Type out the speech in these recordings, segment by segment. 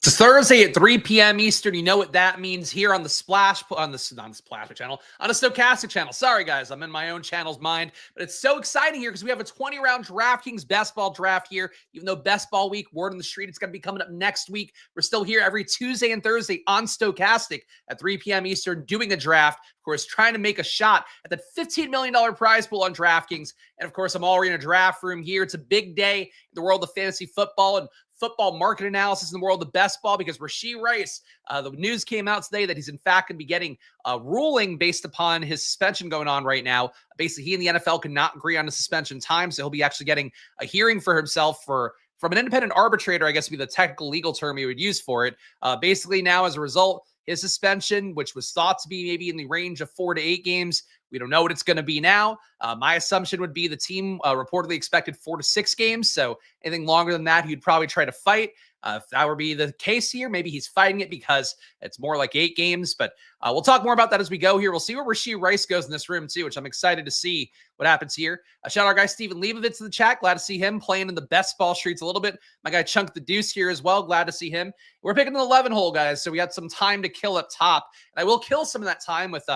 It's Thursday at 3 p.m. Eastern. You know what that means here on the Splash, on the Splash channel, on the Stochastic channel. Sorry, guys, I'm in my own channel's mind, but it's so exciting here because we have a 20-round DraftKings best ball draft here. Even though best ball week, word on the street, it's going to be coming up next week. We're still here every Tuesday and Thursday on Stochastic at 3 p.m. Eastern doing a draft. Of course, trying to make a shot at the $15 million prize pool on DraftKings. And of course, I'm already in a draft room here. It's a big day in the world of fantasy football and football market analysis in the world of best ball because Rashee Rice, the news came out today that he's in fact going to be getting a ruling based upon his suspension going on right now. Basically, he and the NFL cannot agree on a suspension time, so he'll be actually getting a hearing for himself from an independent arbitrator, I guess would be the technical legal term he would use for it. Basically now, as a result, his suspension, which was thought to be maybe in the range of 4 to 8 games, we don't know what it's going to be now. My assumption would be the team reportedly expected 4 to 6 games. So anything longer than that, he'd probably try to fight. If that would be the case here, maybe he's fighting it because it's more like 8 games. But we'll talk more about that as we go here. We'll see where Rashee Rice goes in this room too, which I'm excited to see what happens here. Shout out our guy Steven Leibovitz in the chat. Glad to see him playing in the best ball streets a little bit. My guy Chunk the Deuce here as well. Glad to see him. We're picking an 11 hole, guys. So we got some time to kill up top. And I will kill some of that time with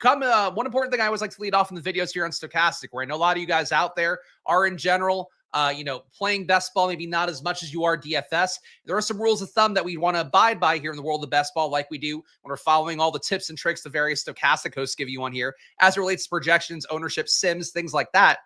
one important thing I always like to lead off in the videos here on Stochastic, where I know a lot of you guys out there are in general, playing best ball, maybe not as much as you are DFS. There are some rules of thumb that we want to abide by here in the world of best ball, like we do when we're following all the tips and tricks the various Stochastic hosts give you on here as it relates to projections, ownership, sims, things like that.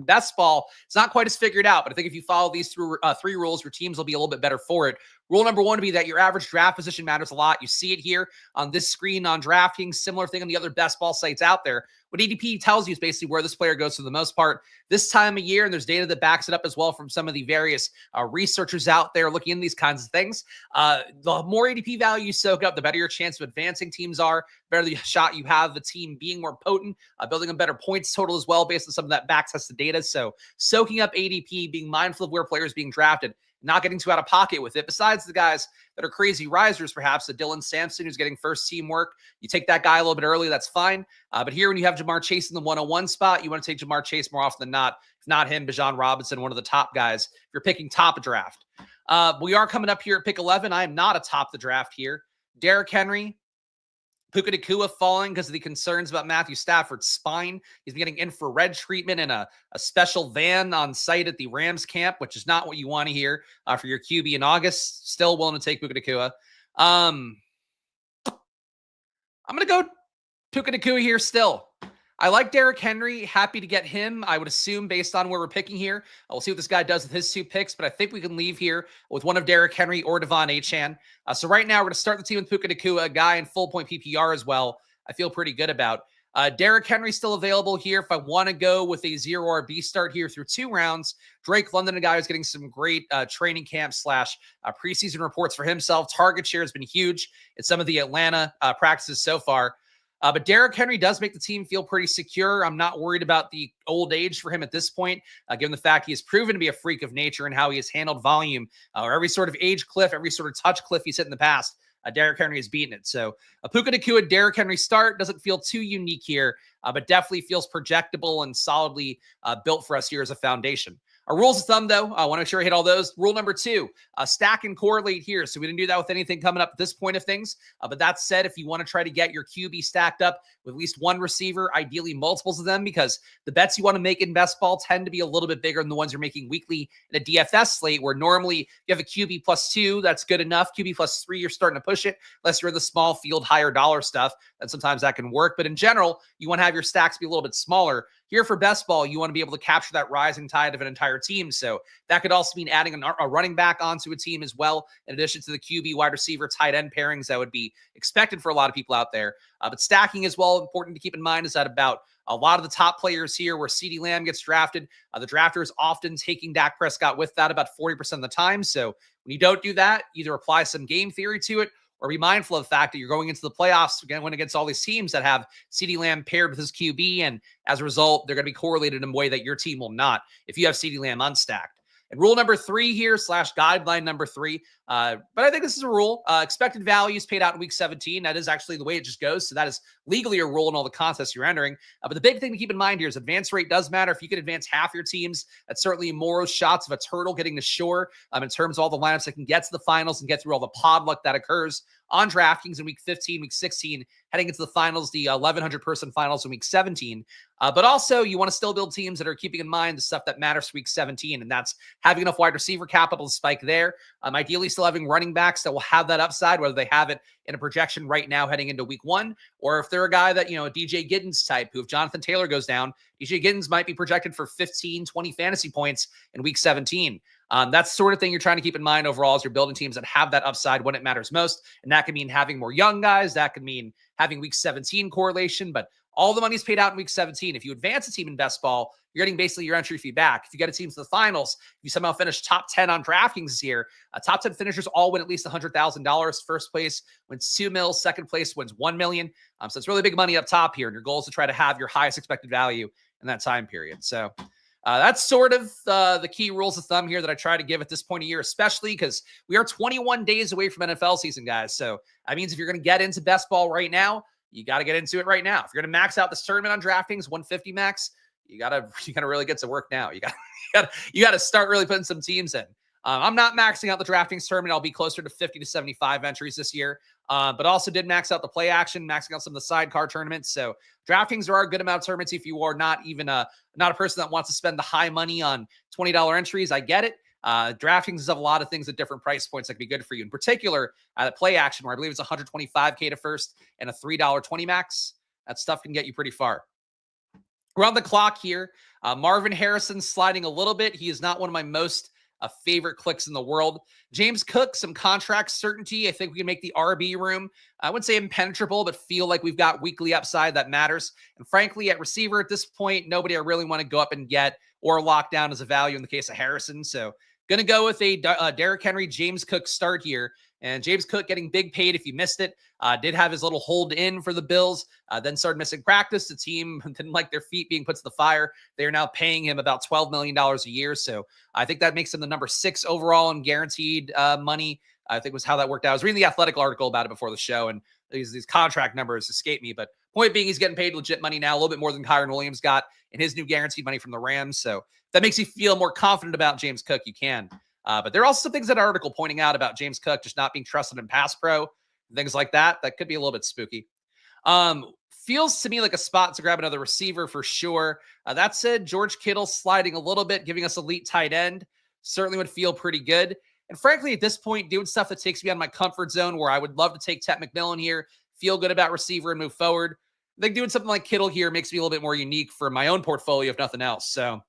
Best ball, it's not quite as figured out, but I think if you follow these through 3 rules, your teams will be a little bit better for it. Rule number 1 would be that your average draft position matters a lot. You see it here on this screen on DraftKings, similar thing on the other best ball sites out there. What ADP tells you is basically where this player goes for the most part this time of year, and there's data that backs it up as well from some of the various researchers out there looking into these kinds of things. The more ADP value you soak up, the better your chance of advancing teams are, the better the shot you have the team being more potent, building a better points total as well based on some of that back-tested data. So soaking up ADP, being mindful of where players are being drafted, not getting too out of pocket with it. Besides the guys that are crazy risers, perhaps, the Dylan Sampson, who's getting first team work. You take that guy a little bit early, that's fine. But here, when you have Jamar Chase in the 101 spot, you want to take Jamar Chase more often than not. If not him, Bijan Robinson, one of the top guys, if you're picking top of draft. We are coming up here at pick 11. I am not atop the draft here. Derrick Henry, Puka Nacua falling because of the concerns about Matthew Stafford's spine. He's been getting infrared treatment in a special van on site at the Rams camp, which is not what you want to hear for your QB in August. Still willing to take Puka Nacua. I'm going to go Puka Nacua here still. I like Derrick Henry. Happy to get him. I would assume based on where we're picking here. We'll see what this guy does with his 2 picks, but I think we can leave here with one of Derrick Henry or Devon Achane. So right now we're going to start the team with Puka Nacua, a guy in full point PPR as well. I feel pretty good about. Derrick Henry still available here if I want to go with a 0 RB start here through 2 rounds. Drake London, a guy who's getting some great training camp / preseason reports for himself. Target share has been huge in some of the Atlanta practices so far. But Derrick Henry does make the team feel pretty secure. I'm not worried about the old age for him at this point, given the fact he has proven to be a freak of nature and how he has handled volume or every sort of age cliff, every sort of touch cliff he's hit in the past. Derrick Henry has beaten it. So a Puka Nacua, Derrick Henry start doesn't feel too unique here, but definitely feels projectable and solidly built for us here as a foundation. Our rules of thumb, though, I want to make sure I hit all those. Rule number 2, stack and correlate here. So we didn't do that with anything coming up at this point of things. But that said, if you want to try to get your QB stacked up with at least one receiver, ideally multiples of them, because the bets you want to make in best ball tend to be a little bit bigger than the ones you're making weekly in a DFS slate, where normally you have a QB +2, that's good enough. QB +3, you're starting to push it. Unless you're in the small field, higher dollar stuff, then sometimes that can work. But in general, you want to have your stacks be a little bit smaller. Here for best ball, you want to be able to capture that rising tide of an entire team. So that could also mean adding a running back onto a team as well, in addition to the QB, wide receiver, tight end pairings that would be expected for a lot of people out there. But stacking as well, important to keep in mind, is that about a lot of the top players here where CeeDee Lamb gets drafted, the drafter is often taking Dak Prescott with that about 40% of the time. So when you don't do that, either apply some game theory to it or be mindful of the fact that you're going into the playoffs again against all these teams that have CeeDee Lamb paired with his QB, and as a result, they're going to be correlated in a way that your team will not if you have CeeDee Lamb unstacked. And rule number 3 here / guideline number 3, But I think this is a rule. Expected values paid out in week 17. That is actually the way it just goes. So that is legally a rule in all the contests you're entering. But the big thing to keep in mind here is advance rate does matter. If you can advance half your teams, that's certainly more shots of a turtle getting to shore in terms of all the lineups that can get to the finals and get through all the pod luck that occurs on DraftKings in week 15, week 16, heading into the finals, the 1,100 person finals in week 17. But also, you want to still build teams that are keeping in mind the stuff that matters for week 17, and that's having enough wide receiver capital to spike there. Ideally, still having running backs that will have that upside, whether they have it in a projection right now heading into week 1, or if they're a guy that, a DJ Giddens type, who if Jonathan Taylor goes down, DJ Giddens might be projected for 15, 20 fantasy points in week 17. That's the sort of thing you're trying to keep in mind overall as you're building teams that have that upside when it matters most. And that could mean having more young guys. That could mean having week 17 correlation, but all the money's paid out in week 17. If you advance a team in best ball, you're getting basically your entry fee back. If you get a team to the finals, if you somehow finish top 10 on DraftKings this year, top 10 finishers all win at least $100,000. First place wins $2 million. Second place wins $1 million. So it's really big money up top here. And your goal is to try to have your highest expected value in that time period. So that's sort of the key rules of thumb here that I try to give at this point of year, especially because we are 21 days away from NFL season, guys. So that means if you're going to get into best ball right now, you got to get into it right now. If you're going to max out this tournament on DraftKings 150 max, you got to really get to work now. You got to start really putting some teams in. I'm not maxing out the DraftKings tournament. I'll be closer to 50 to 75 entries this year. But also did max out the play action, maxing out some of the sidecar tournaments. So DraftKings, there are a good amount of tournaments. If you are not a person that wants to spend the high money on $20 entries, I get it. DraftKings has a lot of things at different price points that could be good for you. In particular, the play action, where I believe it's $125K to first and a $3.20 max. That stuff can get you pretty far. We're on the clock here. Marvin Harrison sliding a little bit. He is not one of my most favorite clicks in the world. James Cook, some contract certainty. I think we can make the RB room, I wouldn't say impenetrable, but feel like we've got weekly upside that matters. And frankly, at receiver at this point, nobody I really want to go up and get or lock down as a value in the case of Harrison. So going to go with a Derrick Henry, James Cook start here. And James Cook getting big paid if you missed it. Did have his little hold in for the Bills, then started missing practice. The team didn't like their feet being put to the fire. They are now paying him about $12 million a year. So I think that makes him the number 6 overall in guaranteed money. I think was how that worked out. I was reading the Athletic article about it before the show, and these contract numbers escape me. But point being, he's getting paid legit money now, a little bit more than Kyron Williams got in his new guaranteed money from the Rams. So if that makes you feel more confident about James Cook, you can. But there are also some things in that article pointing out about James Cook just not being trusted in pass pro, things like that. That could be a little bit spooky. Feels to me like a spot to grab another receiver for sure. That said, George Kittle sliding a little bit, giving us elite tight end, certainly would feel pretty good. And frankly, at this point, doing stuff that takes me out of my comfort zone where I would love to take Tet McMillan here, feel good about receiver and move forward. I think doing something like Kittle here makes me a little bit more unique for my own portfolio, if nothing else. So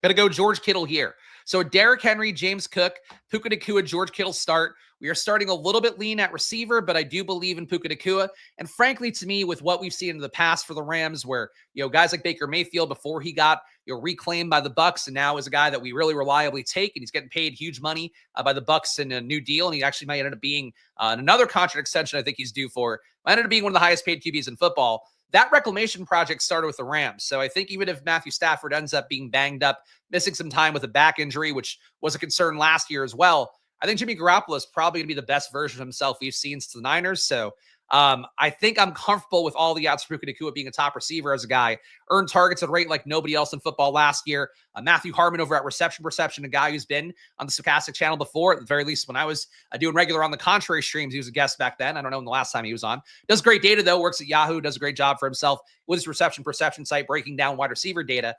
got to go George Kittle here. So Derrick Henry, James Cook, Puka Nacua, George Kittle start. We are starting a little bit lean at receiver, but I do believe in Puka Nacua. And frankly, to me, with what we've seen in the past for the Rams, where guys like Baker Mayfield before he got reclaimed by the Bucs, and now is a guy that we really reliably take, and he's getting paid huge money by the Bucs in a new deal, and he actually might end up being another contract extension. I think he's due for. Might end up being one of the highest paid QBs in football. That reclamation project started with the Rams. So I think even if Matthew Stafford ends up being banged up, missing some time with a back injury, which was a concern last year as well, I think Jimmy Garoppolo is probably going to be the best version of himself we've seen since the Niners. So I think I'm comfortable with all the odds for Puka Nacua being a top receiver as a guy. Earned targets at a rate like nobody else in football last year. Matthew Harmon over at Reception Perception, a guy who's been on the Stochastic channel before, at the very least when I was doing regular On the Contrary streams. He was a guest back then. I don't know when the last time he was on. Does great data, though. Works at Yahoo. Does a great job for himself with his Reception Perception site, breaking down wide receiver data.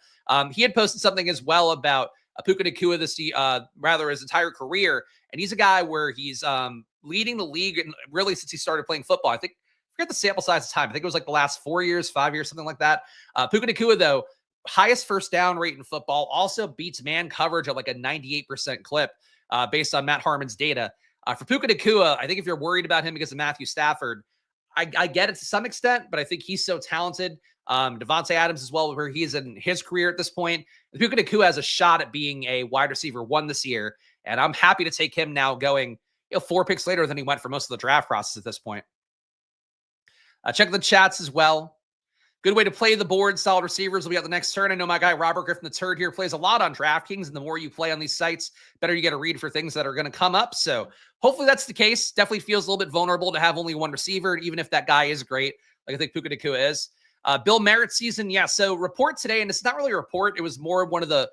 He had posted something as well about Puka Nacua his entire career. And he's a guy where he's leading the league and really since he started playing football. I forget the sample size of time. I think it was like the last 4 years, 5 years, something like that. Puka Nacua, though, highest first down rate in football, also beats man coverage at like a 98% clip based on Matt Harmon's data. For Puka Nacua, I think if you're worried about him because of Matthew Stafford, I get it to some extent, but I think he's so talented. Devontae Adams as well, where he's in his career at this point. Puka Nacua has a shot at being a wide receiver 1 this year, and I'm happy to take him now going 4 picks later than he went for most of the draft process at this point. Check the chats as well. good way to play the board. Solid receivers will be out the next turn. I know my guy Robert Griffin III here plays a lot on DraftKings, and the more you play on these sites, better you get a read for things that are going to come up. So hopefully that's the case. Definitely feels a little bit vulnerable to have only one receiver, even if that guy is great, like I think Puka Nacua is. Bill Merritt season, yeah. So report today, and it's not really a report. It was more one of the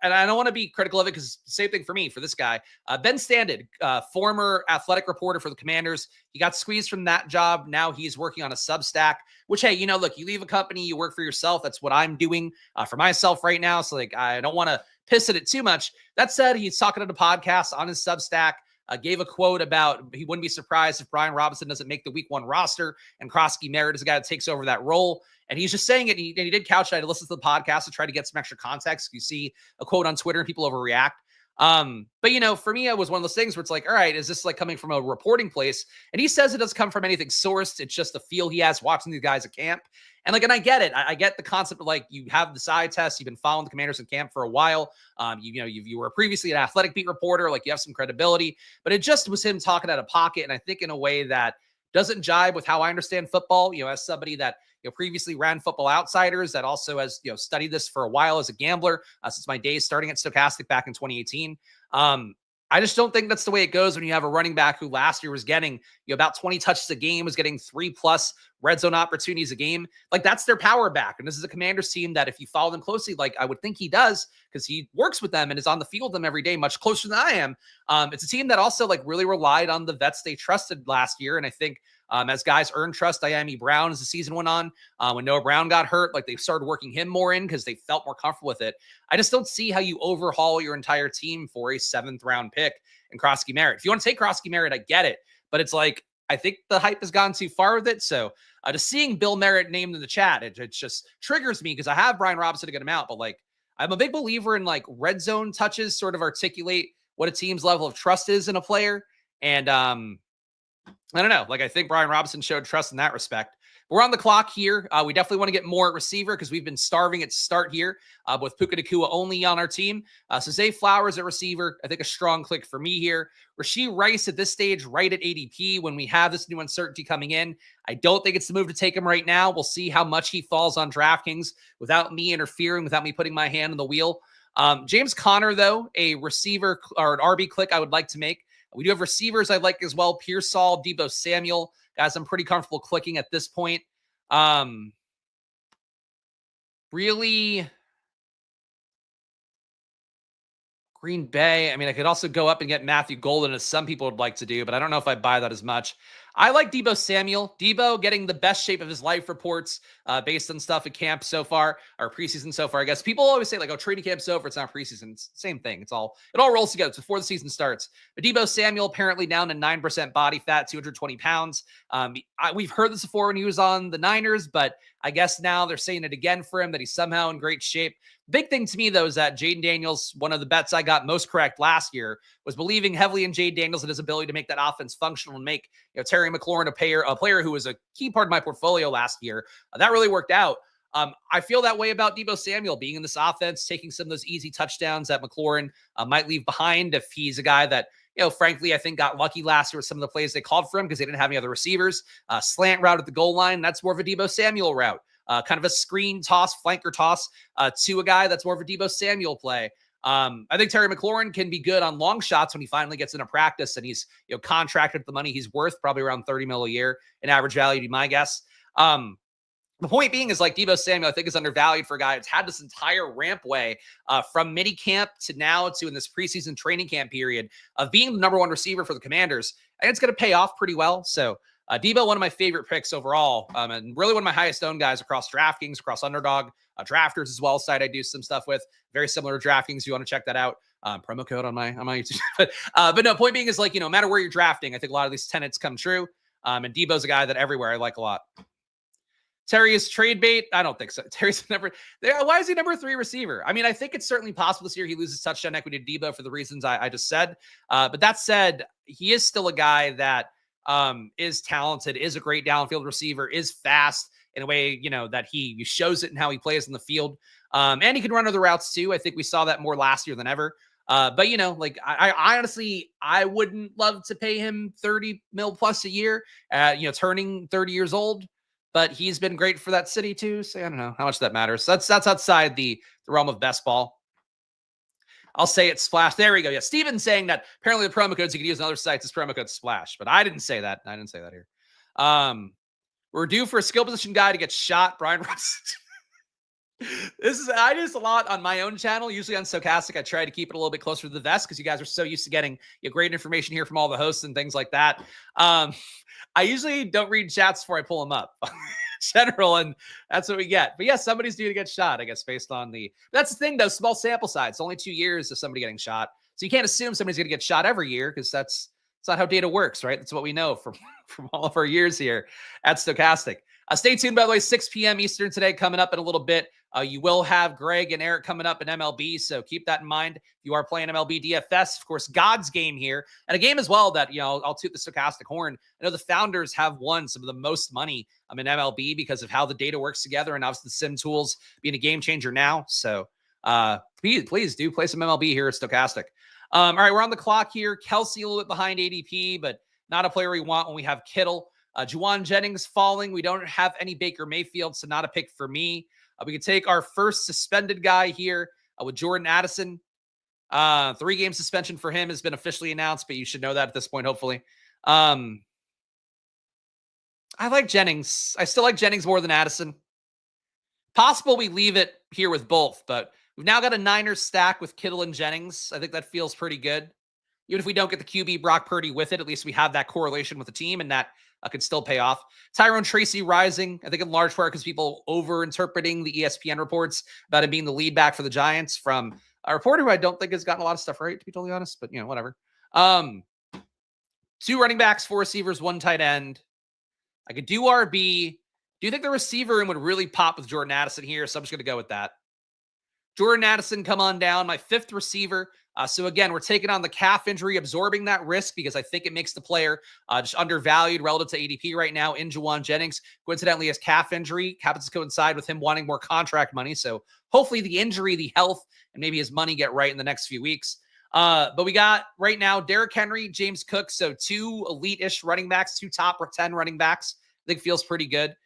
and I don't want to be critical of it because same thing for me, for this guy. Ben Standard, former athletic reporter for the Commanders. He got squeezed from that job. Now he's working on a Substack, which, hey, look, you leave a company, you work for yourself. That's what I'm doing for myself right now. So, like, I don't want to piss at it too much. That said, he's talking at a podcast on his Substack. Gave a quote about he wouldn't be surprised if Brian Robinson doesn't make the week 1 roster, and Krosky Merritt is a guy that takes over that role. And he's just saying it. He did couch it. I had to listen to the podcast to try to get some extra context. You see a quote on Twitter and people overreact. But for me, it was one of those things where it's like, all right, is this like coming from a reporting place? And he says it doesn't come from anything sourced. It's just the feel he has watching these guys at camp. And I get it. I get the concept of like, you have the side test. You've been following the Commanders in camp for a while. You were previously an athletic beat reporter, like you have some credibility, but it just was him talking out of pocket. And I think in a way that doesn't jibe with how I understand football, as somebody that, previously ran Football Outsiders, that also has, studied this for a while as a gambler since my days starting at Stochastic back in 2018. I just don't think that's the way it goes when you have a running back who last year was getting about 20 touches a game, was getting 3+ red zone opportunities a game. Like, that's their power back. And this is a Commanders team that if you follow them closely, like I would think he does, because he works with them and is on the field with them every day, much closer than I am. It's a team that also like really relied on the vets they trusted last year. And I think as guys earned trust, Diami Brown, as the season went on, when Noah Brown got hurt, like they started working him more in because they felt more comfortable with it. I just don't see how you overhaul your entire team for a 7th round pick in Krosky Merritt. If you want to take Krosky Merritt, I get it, but it's like, I think the hype has gone too far with it. So just seeing Bill Merritt named in the chat, it just triggers me because I have Brian Robinson to get him out, but like, I'm a big believer in like red zone touches sort of articulate what a team's level of trust is in a player. And I don't know. Like, I think Brian Robinson showed trust in that respect. We're on the clock here. We definitely want to get more at receiver because we've been starving at start here with Puka Nacua only on our team. So Zay Flowers at receiver, I think a strong click for me here. Rashee Rice at this stage, right at ADP when we have this new uncertainty coming in. I don't think it's the move to take him right now. We'll see how much he falls on DraftKings without me interfering, without me putting my hand on the wheel. James Conner, though, a receiver or an RB click I would like to make. We do have receivers I like as well. Pearsall, Deebo Samuel. Guys, I'm pretty comfortable clicking at this point. Really, Green Bay. I mean, I could also go up and get Matthew Golden, as some people would like to do, but I don't know if I buy that as much. I like Deebo Samuel. Deebo getting the best shape of his life reports based on stuff at camp so far, or preseason so far, I guess. People always say, like, oh, training camp's over, it's not preseason. It's the same thing. It all rolls together. It's before the season starts. But Deebo Samuel apparently down to 9% body fat, 220 pounds. We've heard this before when he was on the Niners, but I guess now they're saying it again for him, that he's somehow in great shape. Big thing to me, though, is that Jaden Daniels, one of the bets I got most correct last year, was believing heavily in Jaden Daniels and his ability to make that offense functional and make Terry McLaurin a player who was a key part of my portfolio last year. That really worked out. I feel that way about Deebo Samuel being in this offense, taking some of those easy touchdowns that McLaurin might leave behind if he's a guy that, frankly, I think got lucky last year with some of the plays they called for him because they didn't have any other receivers. Slant route at the goal line, that's more of a Deebo Samuel route. Kind of a screen toss, flanker toss to a guy that's more of a Deebo Samuel play. I think Terry McLaurin can be good on long shots when he finally gets into practice and he's contracted at the money he's worth, probably around $30 million a year in average value, to be my guess. The point being is, like, Deebo Samuel, I think, is undervalued for a guy that's had this entire ramp way from mini camp to now to in this preseason training camp period of being the number 1 receiver for the Commanders. And it's going to pay off pretty well. So Deebo, one of my favorite picks overall, and really one of my highest owned guys across DraftKings, across Underdog, Drafters as well, site I do some stuff with, very similar to DraftKings. If you want to check that out, promo code on my YouTube. but no, point being is, like, no matter where you're drafting, I think a lot of these tenets come true. And Deebo's a guy that everywhere I like a lot. Terry is trade bait. I don't think so. Terry's why is he number 3 receiver? I mean, I think it's certainly possible this year he loses touchdown equity to Deebo for the reasons I just said. But that said, he is still a guy that is talented, is a great downfield receiver, is fast in a way, that he shows it in how he plays in the field. And he can run other routes too. I think we saw that more last year than ever. But like I honestly, I wouldn't love to pay him $30 million plus a year, turning 30 years old. but he's been great for that city too. So I don't know how much that matters. So that's outside the realm of best ball. I'll say it's Splash. There we go. Yeah, Steven's saying that apparently the promo codes you can use on other sites is promo code Splash, but I didn't say that. I didn't say that here. We're due for a skill position guy to get shot. Brian Ross. I do this a lot on my own channel, usually on Stochastic. I try to keep it a little bit closer to the vest because you guys are so used to getting great information here from all the hosts and things like that. I usually don't read chats before I pull them up. General, and that's what we get. But yeah, somebody's due to get shot, I guess, based on that's the thing though, small sample size. It's only 2 years of somebody getting shot. So you can't assume somebody's going to get shot every year because that's not how data works, right? That's what we know from all of our years here at Stochastic. Stay tuned, by the way, 6 p.m. Eastern today coming up in a little bit. You will have Greg and Eric coming up in MLB, so keep that in mind. If you are playing MLB DFS, of course, God's game here, and a game as well that, I'll toot the Stochastic horn. I know the founders have won some of the most money in MLB because of how the data works together, and obviously the sim tools being a game changer now. So please do play some MLB here at Stochastic. All right, we're on the clock here. Kelsey a little bit behind ADP, but not a player we want when we have Kittle. Juwan Jennings falling. We don't have any Baker Mayfield, so not a pick for me. We could take our first suspended guy here with Jordan Addison. 3-game suspension for him has been officially announced, but you should know that at this point, hopefully. I like Jennings. I still like Jennings more than Addison. Possible we leave it here with both, but we've now got a Niners stack with Kittle and Jennings. I think that feels pretty good. Even if we don't get the QB Brock Purdy with it, at least we have that correlation with the team, and that could still pay off. Tyrone Tracy rising, I think in large part because people over-interpreting the ESPN reports about him being the lead back for the Giants from a reporter who I don't think has gotten a lot of stuff right, to be totally honest, but, whatever. 2 running backs, 4 receivers, 1 tight end. I could do RB. Do you think the receiver room would really pop with Jordan Addison here? So I'm just going to go with that. Jordan Addison, come on down. My 5th receiver. So again, we're taking on the calf injury, absorbing that risk because I think it makes the player just undervalued relative to ADP right now in Juwan Jennings. Coincidentally, his calf injury happens to coincide with him wanting more contract money. So hopefully the injury, the health, and maybe his money get right in the next few weeks. But we got right now Derrick Henry, James Cook. So 2 elite-ish running backs, 2 top 10 running backs. I think feels pretty good.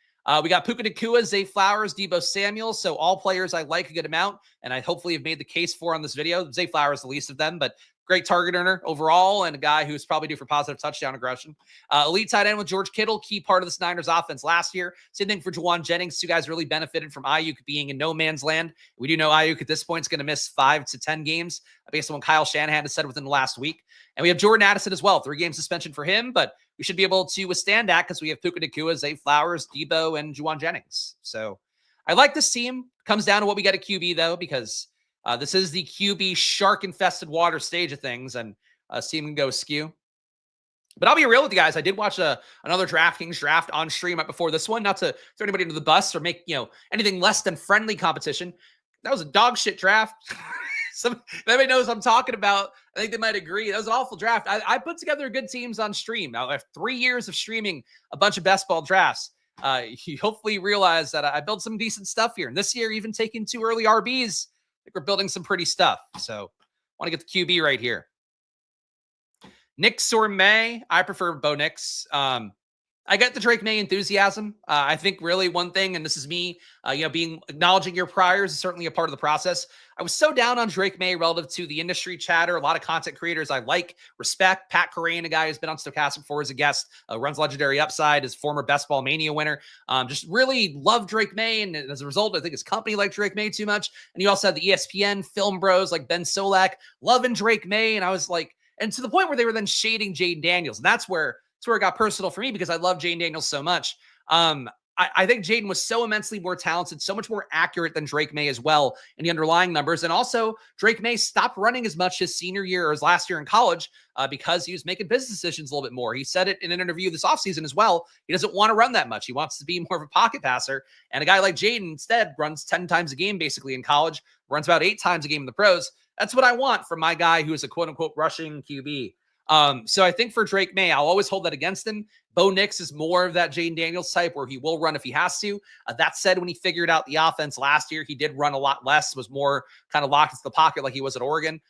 We got Puka Nacua, Zay Flowers, Deebo Samuel. So all players I like a good amount, and I hopefully have made the case for on this video. Zay Flowers, the least of them, but great target earner overall and a guy who's probably due for positive touchdown aggression. Elite tight end with George Kittle, key part of this Niners offense last year. Same thing for Juwan Jennings. 2 guys really benefited from Ayuk being in no man's land. We do know Ayuk at this point is going to miss 5 to 10 games based on what Kyle Shanahan has said within the last week. And we have Jordan Addison as well, 3-game suspension for him, but we should be able to withstand that because we have Puka Nacua, Zay Flowers, Deebo, and Juwan Jennings. So I like this team. Comes down to what we get at QB, though, because this is the QB shark-infested water stage of things, and team can go skew. But I'll be real with you guys. I did watch another DraftKings draft on stream right before this one, not to throw anybody into the bus or make anything less than friendly competition. That was a dog shit draft. If anybody knows what I'm talking about, I think they might agree. That was an awful draft. I put together good teams on stream. Now, after 3 years of streaming a bunch of best ball drafts, you hopefully realize that I built some decent stuff here. And this year, even taking 2 early RBs, I think we're building some pretty stuff. So I want to get the QB right here. Nix or May? I prefer Bo Nix. I get the Drake May enthusiasm. I think really one thing, and this is me, acknowledging your priors is certainly a part of the process. I was so down on Drake May relative to the industry chatter. A lot of content creators I like, respect. Pat Corain, a guy who's been on Stochastic before as a guest, runs Legendary Upside, is former Best Ball Mania winner. Just really love Drake May, and as a result, I think his company liked Drake May too much. And you also had the ESPN film bros like Ben Solak loving Drake May, and I was like, and to the point where they were then shading Jaden Daniels, and that's where it got personal for me because I love Jaden Daniels so much. I think Jaden was so immensely more talented, so much more accurate than Drake May as well in the underlying numbers. And also, Drake May stopped running as much his senior year or his last year in college because he was making business decisions a little bit more. He said it in an interview this offseason as well. He doesn't want to run that much. He wants to be more of a pocket passer. And a guy like Jaden instead runs 10 times a game basically in college, runs about 8 times a game in the pros. That's what I want from my guy who is a quote-unquote rushing QB. So I think for Drake May, I'll always hold that against him. Bo Nix is more of that Jaden Daniels type where he will run if he has to. That said, when he figured out the offense last year, he did run a lot less, was more kind of locked into the pocket like he was at Oregon.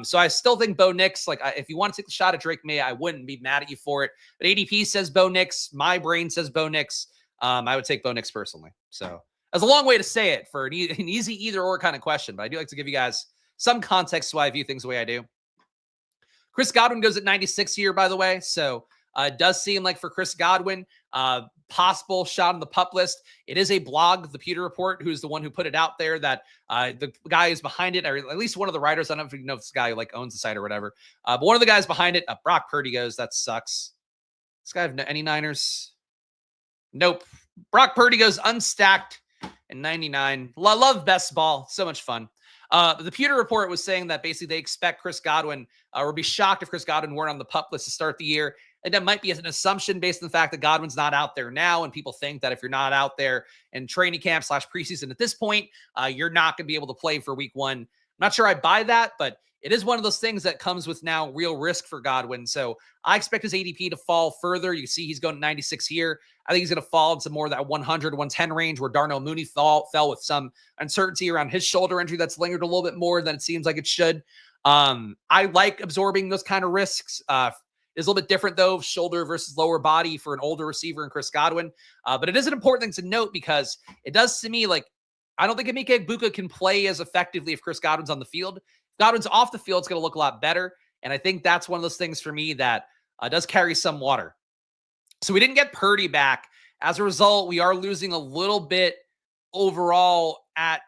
So I still think Bo Nix, if you want to take the shot at Drake May, I wouldn't be mad at you for it. But ADP says Bo Nix. My brain says Bo Nix. I would take Bo Nix personally. So that's a long way to say it for an easy either or kind of question, but I do like to give you guys some context to why I view things the way I do. Chris Godwin goes at 96 here, by the way. So it does seem like for Chris Godwin, possible shot on the pup list. It is a blog, the Pewter Report, who's the one who put it out there, that the guy who's behind it, or at least one of the writers, I don't know if you know if this guy who, like, owns the site or whatever, but one of the guys behind it, Brock Purdy goes, that sucks. This guy have any Niners? Nope. Brock Purdy goes unstacked and 99. Love best ball. So much fun. The Pewter Report was saying that basically they expect Chris Godwin, or would be shocked if Chris Godwin weren't on the pup list to start the year. And that might be an assumption based on the fact that Godwin's not out there now. And people think that if you're not out there in training camp / preseason at this point, you're not going to be able to play for week 1. I'm not sure I buy that, but it is one of those things that comes with now real risk for Godwin. So I expect his ADP to fall further. You see he's going to 96 here. I think he's going to fall into more of that 100, 110 range where Darnell Mooney fell with some uncertainty around his shoulder injury that's lingered a little bit more than it seems like it should. I like absorbing those kind of risks. It's a little bit different, though, shoulder versus lower body for an older receiver in Chris Godwin. But it is an important thing to note because it does to me like I don't think Emeka Egbuka can play as effectively if Chris Godwin's on the field. If Godwin's off the field, it's going to look a lot better. And I think that's one of those things for me that does carry some water. So we didn't get Purdy back. As a result, we are losing a little bit overall at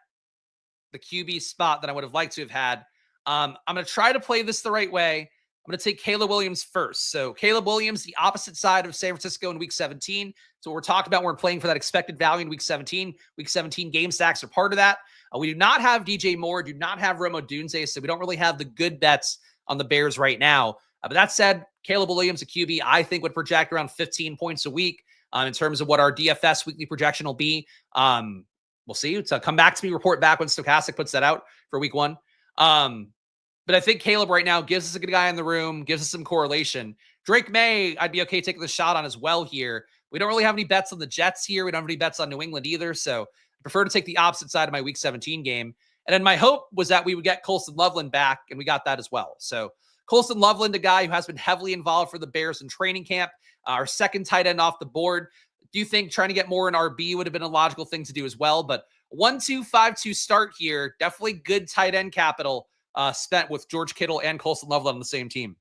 the QB spot that I would have liked to have had. I'm going to try to play this the right way. I'm going to take Caleb Williams first. So Caleb Williams, the opposite side of San Francisco in week 17. So we're talking about when we're playing for that expected value in week 17. Week 17 game stacks are part of that. We do not have DJ Moore, do not have Rome Odunze, so we don't really have the good bets on the Bears right now. But that said, Caleb Williams, a QB, I think would project around 15 points a week in terms of what our DFS weekly projection will be. We'll see. So come back to me, report back when Stochastic puts that out for week 1. But I think Caleb right now gives us a good guy in the room, gives us some correlation. Drake May, I'd be okay taking the shot on as well here. We don't really have any bets on the Jets here. We don't have any bets on New England either. So I prefer to take the opposite side of my week 17 game. And then my hope was that we would get Colston Loveland back, and we got that as well. So Colston Loveland, a guy who has been heavily involved for the Bears in training camp, our second tight end off the board. Do you think trying to get more in RB would have been a logical thing to do as well? But 1-2-5-2 start here. Definitely good tight end capital spent with George Kittle and Colston Loveland on the same team.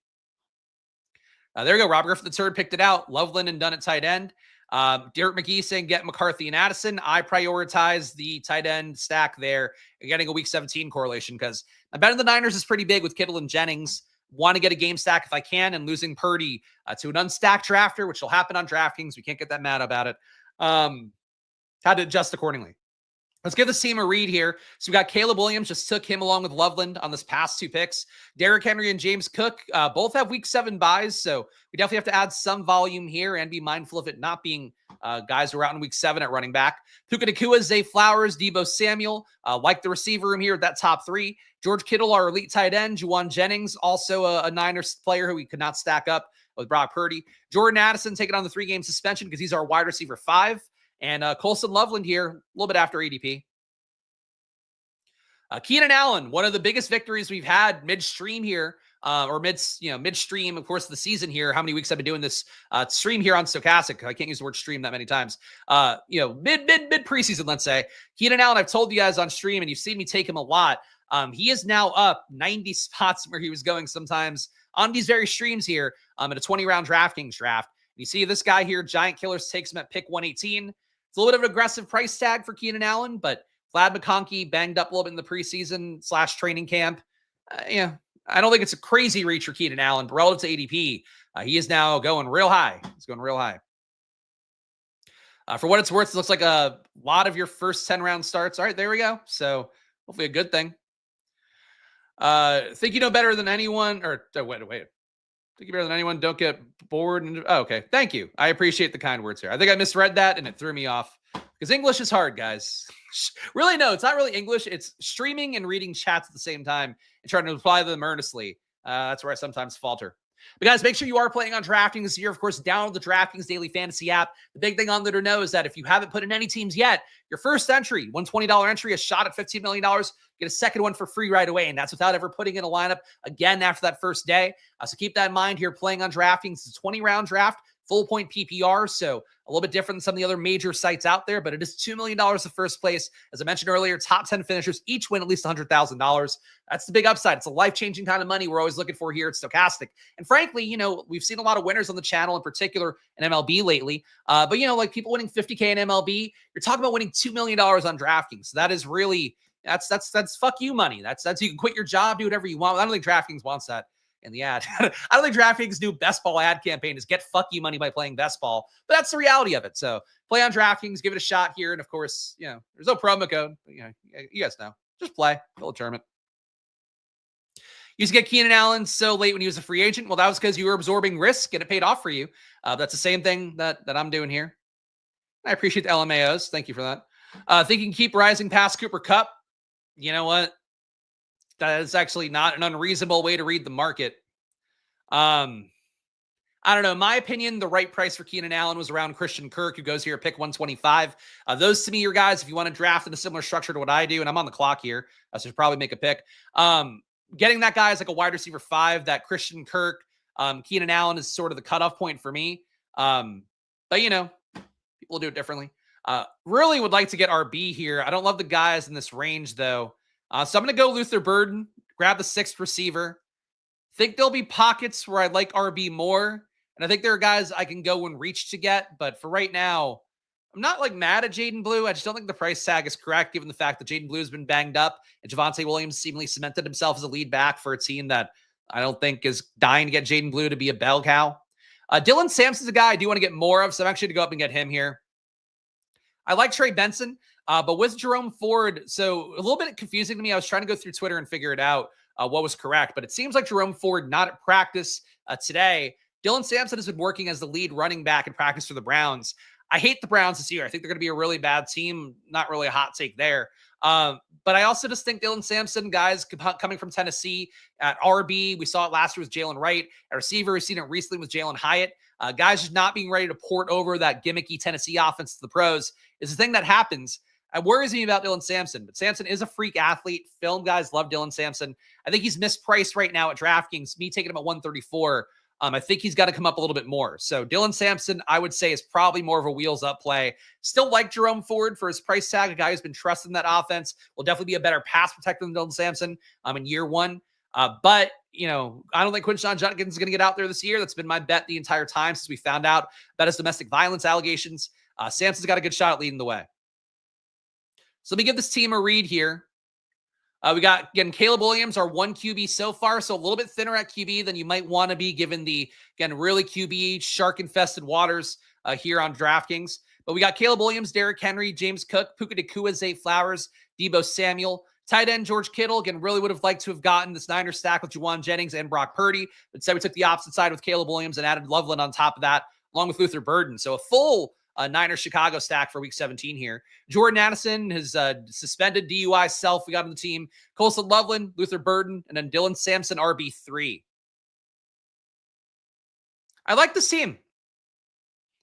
There you go. Robert Griffin III picked it out. Loveland and Dunn at tight end. Derek McGee saying get McCarthy and Addison. I prioritize the tight end stack there, getting a week 17 correlation because my bet on the Niners is pretty big with Kittle and Jennings. Want to get a game stack if I can, and losing Purdy to an unstacked drafter, which will happen on DraftKings. We can't get that mad about it. Had to adjust accordingly. Let's give this team a read here. So we got Caleb Williams, just took him along with Loveland on this past 2 picks. Derrick Henry and James Cook both have week 7 buys, so we definitely have to add some volume here and be mindful of it not being guys who are out in week 7 at running back. Puka Nacua, Zay Flowers, Debo Samuel, like the receiver room here at that top 3. George Kittle, our elite tight end. Juwan Jennings, also a Niners player who we could not stack up with Brock Purdy. Jordan Addison taking on the 3-game suspension because he's our wide receiver 5. And Colston Loveland here, a little bit after ADP. Keenan Allen, one of the biggest victories we've had midstream here, or midstream, of course, the season here. How many weeks I've been doing this stream here on Stochastic? I can't use the word stream that many times. Mid preseason, let's say. Keenan Allen, I've told you guys on stream, and you've seen me take him a lot. He is now up 90 spots where he was going sometimes on these very streams here at a 20-round DraftKings draft. You see this guy here, Giant Killers, takes him at pick 118. It's a little bit of an aggressive price tag for Keenan Allen, but Vlad McConkey banged up a little bit in the preseason / training camp. I don't think it's a crazy reach for Keenan Allen, but relative to ADP, he is now going real high. He's going real high. For what it's worth, it looks like a lot of your first 10-round starts. All right, there we go. So hopefully a good thing. Think you know better than anyone, or wait. Think you better than anyone. Don't get bored. Okay. Thank you. I appreciate the kind words here. I think I misread that and it threw me off because English is hard, guys. Really, no, it's not really English. It's streaming and reading chats at the same time and trying to reply to them earnestly. That's where I sometimes falter. But guys, make sure you are playing on DraftKings this year. Of course, download the DraftKings Daily Fantasy app. The big thing on there to know is that if you haven't put in any teams yet, your first entry, $120 entry, a shot at $15 million, get a second one for free right away. And that's without ever putting in a lineup again after that first day. So keep that in mind here playing on DraftKings. It's a 20-round draft, full point PPR. So a little bit different than some of the other major sites out there, but it is $2 million of first place. As I mentioned earlier, top 10 finishers each win at least $100,000. That's the big upside. It's a life-changing kind of money we're always looking for here at Stochastic. And frankly, we've seen a lot of winners on the channel, in particular in MLB lately. But, like people winning $50K in MLB, you're talking about winning $2 million on DraftKings. So that is really, that's fuck you money. That's you can quit your job, do whatever you want. I don't think DraftKings wants that in the ad. I don't think DraftKings' new best ball ad campaign is get fuck you money by playing best ball, but that's the reality of it. So play on DraftKings, give it a shot here. And of course, there's no promo code, but you guys know, just play, fill a tournament. Used to get Keenan Allen so late when he was a free agent. Well, that was because you were absorbing risk and it paid off for you. That's the same thing that I'm doing here. I appreciate the LMAOs. Thank you for that. Think you can keep rising past Cooper Kupp. You know what? That is actually not an unreasonable way to read the market. I don't know. In my opinion, the right price for Keenan Allen was around Christian Kirk, who goes here at pick 125. Those to me are guys, if you want to draft in a similar structure to what I do, and I'm on the clock here, so I should probably make a pick. Getting that guy is like a wide receiver 5, that Christian Kirk, Keenan Allen is sort of the cutoff point for me. But people do it differently. Really would like to get RB here. I don't love the guys in this range, though. So I'm going to go Luther Burden, grab the 6th receiver. Think there'll be pockets where I'd like RB more. And I think there are guys I can go and reach to get. But for right now, I'm not mad at Jaden Blue. I just don't think the price tag is correct, given the fact that Jaden Blue has been banged up and Javonte Williams seemingly cemented himself as a lead back for a team that I don't think is dying to get Jaden Blue to be a bell cow. Dylan Sampson's a guy I do want to get more of, so I'm actually going to go up and get him here. I like Trey Benson, but with Jerome Ford, so a little bit confusing to me. I was trying to go through Twitter and figure it out what was correct, but it seems like Jerome Ford not at practice today. Dylan Sampson has been working as the lead running back in practice for the Browns. I hate the Browns this year. I think they're going to be a really bad team. Not really a hot take there. But I also just think Dylan Sampson, guys coming from Tennessee at RB, we saw it last year with Jalen Wright. At receiver, we've seen it recently with Jalen Hyatt. Guys just not being ready to port over that gimmicky Tennessee offense to the pros is the thing that happens. It worries me about Dylan Sampson, but Sampson is a freak athlete. Film guys love Dylan Sampson. I think he's mispriced right now at DraftKings. Me taking him at 134. I think he's got to come up a little bit more. So Dylan Sampson, I would say, is probably more of a wheels up play. Still like Jerome Ford for his price tag, a guy who's been trusted in that offense. Will definitely be a better pass protector than Dylan Sampson in year one. But, I don't think Quinshon Judkins is going to get out there this year. That's been my bet the entire time since we found out about his domestic violence allegations. Sampson's got a good shot at leading the way. So let me give this team a read here. We got, again, Caleb Williams, our 1 QB so far, so a little bit thinner at QB than you might want to be given the, again, really QB shark-infested waters here on DraftKings. But we got Caleb Williams, Derrick Henry, James Cook, Puka Nacua, Zay Flowers, Deebo Samuel. Tight end George Kittle, again, really would have liked to have gotten this Niners stack with Juwan Jennings and Brock Purdy. But instead, we took the opposite side with Caleb Williams and added Loveland on top of that, along with Luther Burden. So a full Niners Chicago stack for week 17 here. Jordan Addison, his suspended DUI self, we got on the team. Colson Loveland, Luther Burden, and then Dylan Sampson, RB3. I like this team.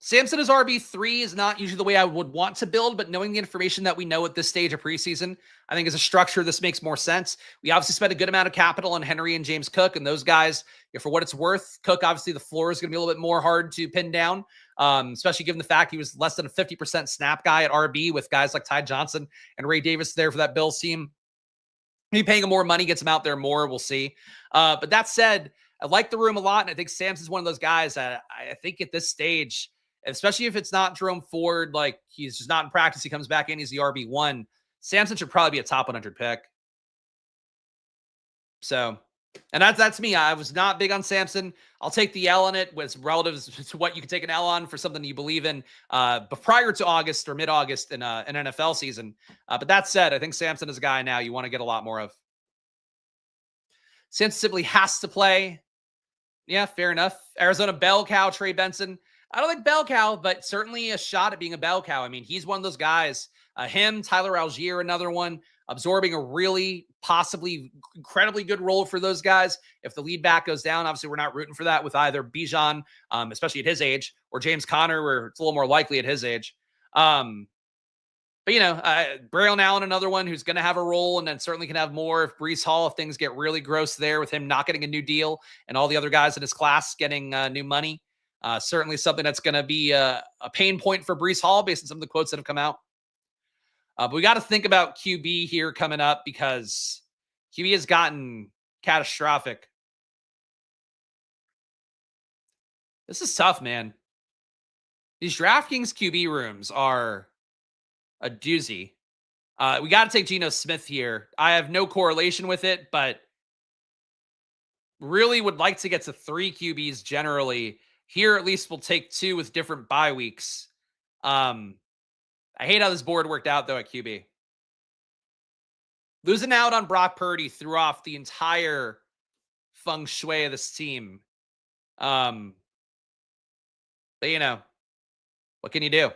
Sampson as RB3 is not usually the way I would want to build, but knowing the information that we know at this stage of preseason, I think as a structure, this makes more sense. We obviously spent a good amount of capital on Henry and James Cook, and those guys, for what it's worth, Cook, obviously the floor is going to be a little bit more hard to pin down, especially given the fact he was less than a 50% snap guy at RB with guys like Ty Johnson and Ray Davis there for that Bills team. Maybe paying him more money gets him out there more. We'll see. But that said, I like the room a lot, and I think Sampson's one of those guys that I think at this stage, especially if it's not Jerome Ford, like he's just not in practice, he comes back in, he's the RB1. Sampson should probably be a top 100 pick. So, and that's me. I was not big on Sampson. I'll take the L on it with relatives to what you can take an L on for something you believe in, but prior to August or mid-August in an NFL season. But that said, I think Sampson is a guy now you want to get a lot more of. Sampson simply has to play. Yeah, fair enough. Arizona bell cow, Trey Benson. I don't think bell cow, but certainly a shot at being a bell cow. I mean, he's one of those guys. Him, Tyler Algier, another one, absorbing a really possibly incredibly good role for those guys. If the lead back goes down, obviously we're not rooting for that with either Bijan, especially at his age, or James Conner, where it's a little more likely at his age. But, Braylon Allen, another one who's going to have a role and then certainly can have more if Breece Hall, if things get really gross there with him not getting a new deal and all the other guys in his class getting new money. Certainly something that's going to be a pain point for Breece Hall based on some of the quotes that have come out. But we got to think about QB here coming up because QB has gotten catastrophic. This is tough, man. These DraftKings QB rooms are a doozy. We got to take Geno Smith here. I have no correlation with it, but really would like to get to 3 QBs generally. Here, at least we'll take 2 with different bye weeks. I hate how this board worked out, though, at QB. Losing out on Brock Purdy threw off the entire feng shui of this team. But, you know, what can you do?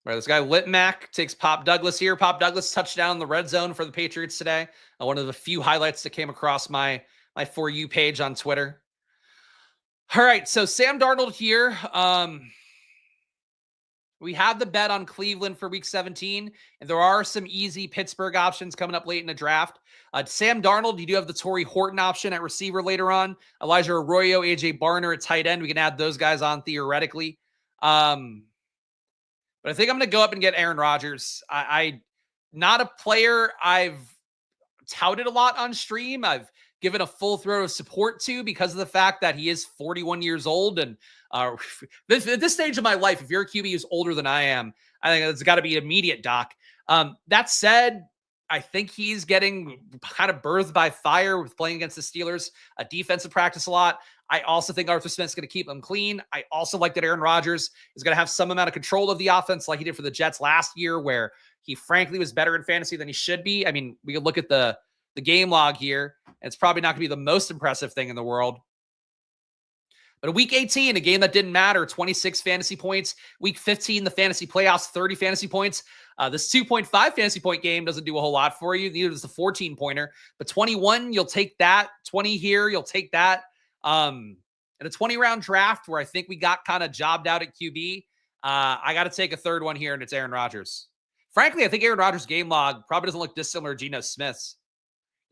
Right, this guy Litmack takes Pop Douglas here. Pop Douglas touchdown in the red zone for the Patriots today. One of the few highlights that came across my For You page on Twitter. All right, so Sam Darnold here. We have the bet on Cleveland for Week 17, and there are some easy Pittsburgh options coming up late in the draft. Sam Darnold, you do have the Torrey Horton option at receiver later on. Elijah Arroyo, AJ Barner at tight end. We can add those guys on theoretically. But I think I'm going to go up and get Aaron Rodgers. I not a player I've touted a lot on stream. I've given a full throat of support to because of the fact that he is 41 years old. And at this stage of my life, if you're a QB who's older than I am, I think it's got to be immediate, Doc. That said, I think he's getting kind of birthed by fire with playing against the Steelers, a defensive practice a lot. I also think Arthur Smith's going to keep them clean. I also like that Aaron Rodgers is going to have some amount of control of the offense like he did for the Jets last year, where he frankly was better in fantasy than he should be. I mean, we could look at the game log here. And it's probably not going to be the most impressive thing in the world. But week 18, a game that didn't matter, 26 fantasy points. Week 15, the fantasy playoffs, 30 fantasy points. This 2.5 fantasy point game doesn't do a whole lot for you. Neither does the 14-pointer. But 21, you'll take that. 20 here, you'll take that. In a 20-round draft where I think we got kind of jobbed out at QB, I got to take a third one here, and it's Aaron Rodgers. Frankly, I think Aaron Rodgers' game log probably doesn't look dissimilar to Geno Smith's.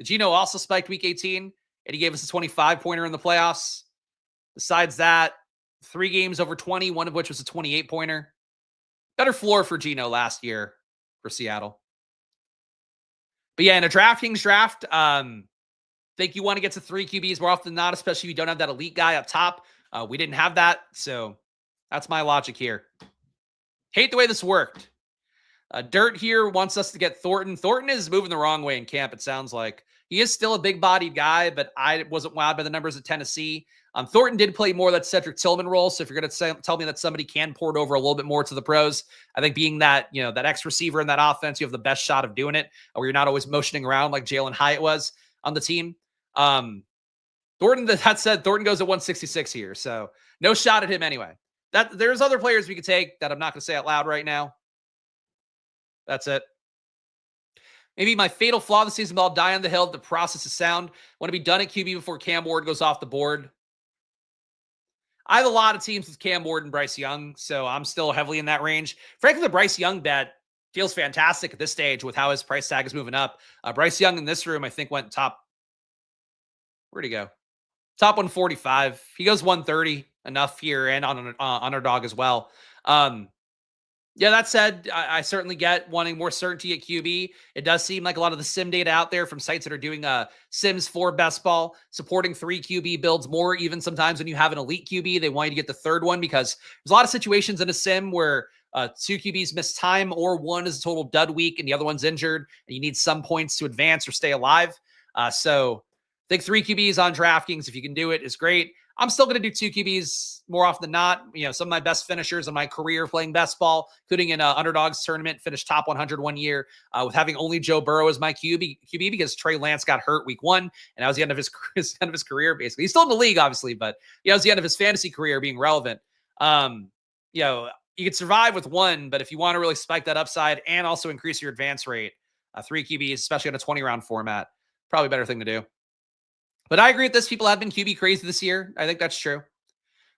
Geno also spiked week 18, and he gave us a 25-pointer in the playoffs. Besides that, 3 games over 20, one of which was a 28-pointer. Better floor for Geno last year for Seattle. But yeah, in a DraftKings draft, think you want to get to 3 QBs more often than not, especially if you don't have that elite guy up top. We didn't have that, so that's my logic here. Hate the way this worked. Dirt here wants us to get Thornton. Thornton is moving the wrong way in camp, it sounds like. He is still a big-bodied guy, but I wasn't wowed by the numbers at Tennessee. Thornton did play more of that Cedric Tillman role, so if you're going to tell me that somebody can port over a little bit more to the pros, I think being that, that X receiver in that offense, you have the best shot of doing it, where you're not always motioning around like Jalen Hyatt was on the team. Thornton, that said, Thornton goes at 166 here, so no shot at him anyway. There's other players we could take that I'm not going to say out loud right now. That's it. Maybe my fatal flaw this season, but I'll die on the hill. The process is sound. Want to be done at QB before Cam Ward goes off the board. I have a lot of teams with Cam Ward and Bryce Young, so I'm still heavily in that range. Frankly, the Bryce Young bet feels fantastic at this stage with how his price tag is moving up. Bryce Young in this room, I think, went top. Where'd he go? Top 145. He goes 130 enough here and on an underdog as well. Yeah, that said, I certainly get wanting more certainty at QB. It does seem like a lot of the sim data out there from sites that are doing sims for best ball, supporting 3 QB builds more, even sometimes when you have an elite QB, they want you to get the third one because there's a lot of situations in a sim where 2 QBs miss time or one is a total dud week and the other one's injured and you need some points to advance or stay alive. So I think 3 QBs on DraftKings, if you can do it, is great. I'm still going to do 2 QBs more often than not. Some of my best finishers in my career playing best ball, including in an underdogs tournament, finished top 100 one year with having only Joe Burrow as my QB because Trey Lance got hurt week 1, and that was the end of his career, basically. He's still in the league, obviously, but it was the end of his fantasy career being relevant. You could survive with 1, but if you want to really spike that upside and also increase your advance rate, 3 QBs, especially on a 20-round format, probably a better thing to do. But I agree with this. People have been QB crazy this year. I think that's true.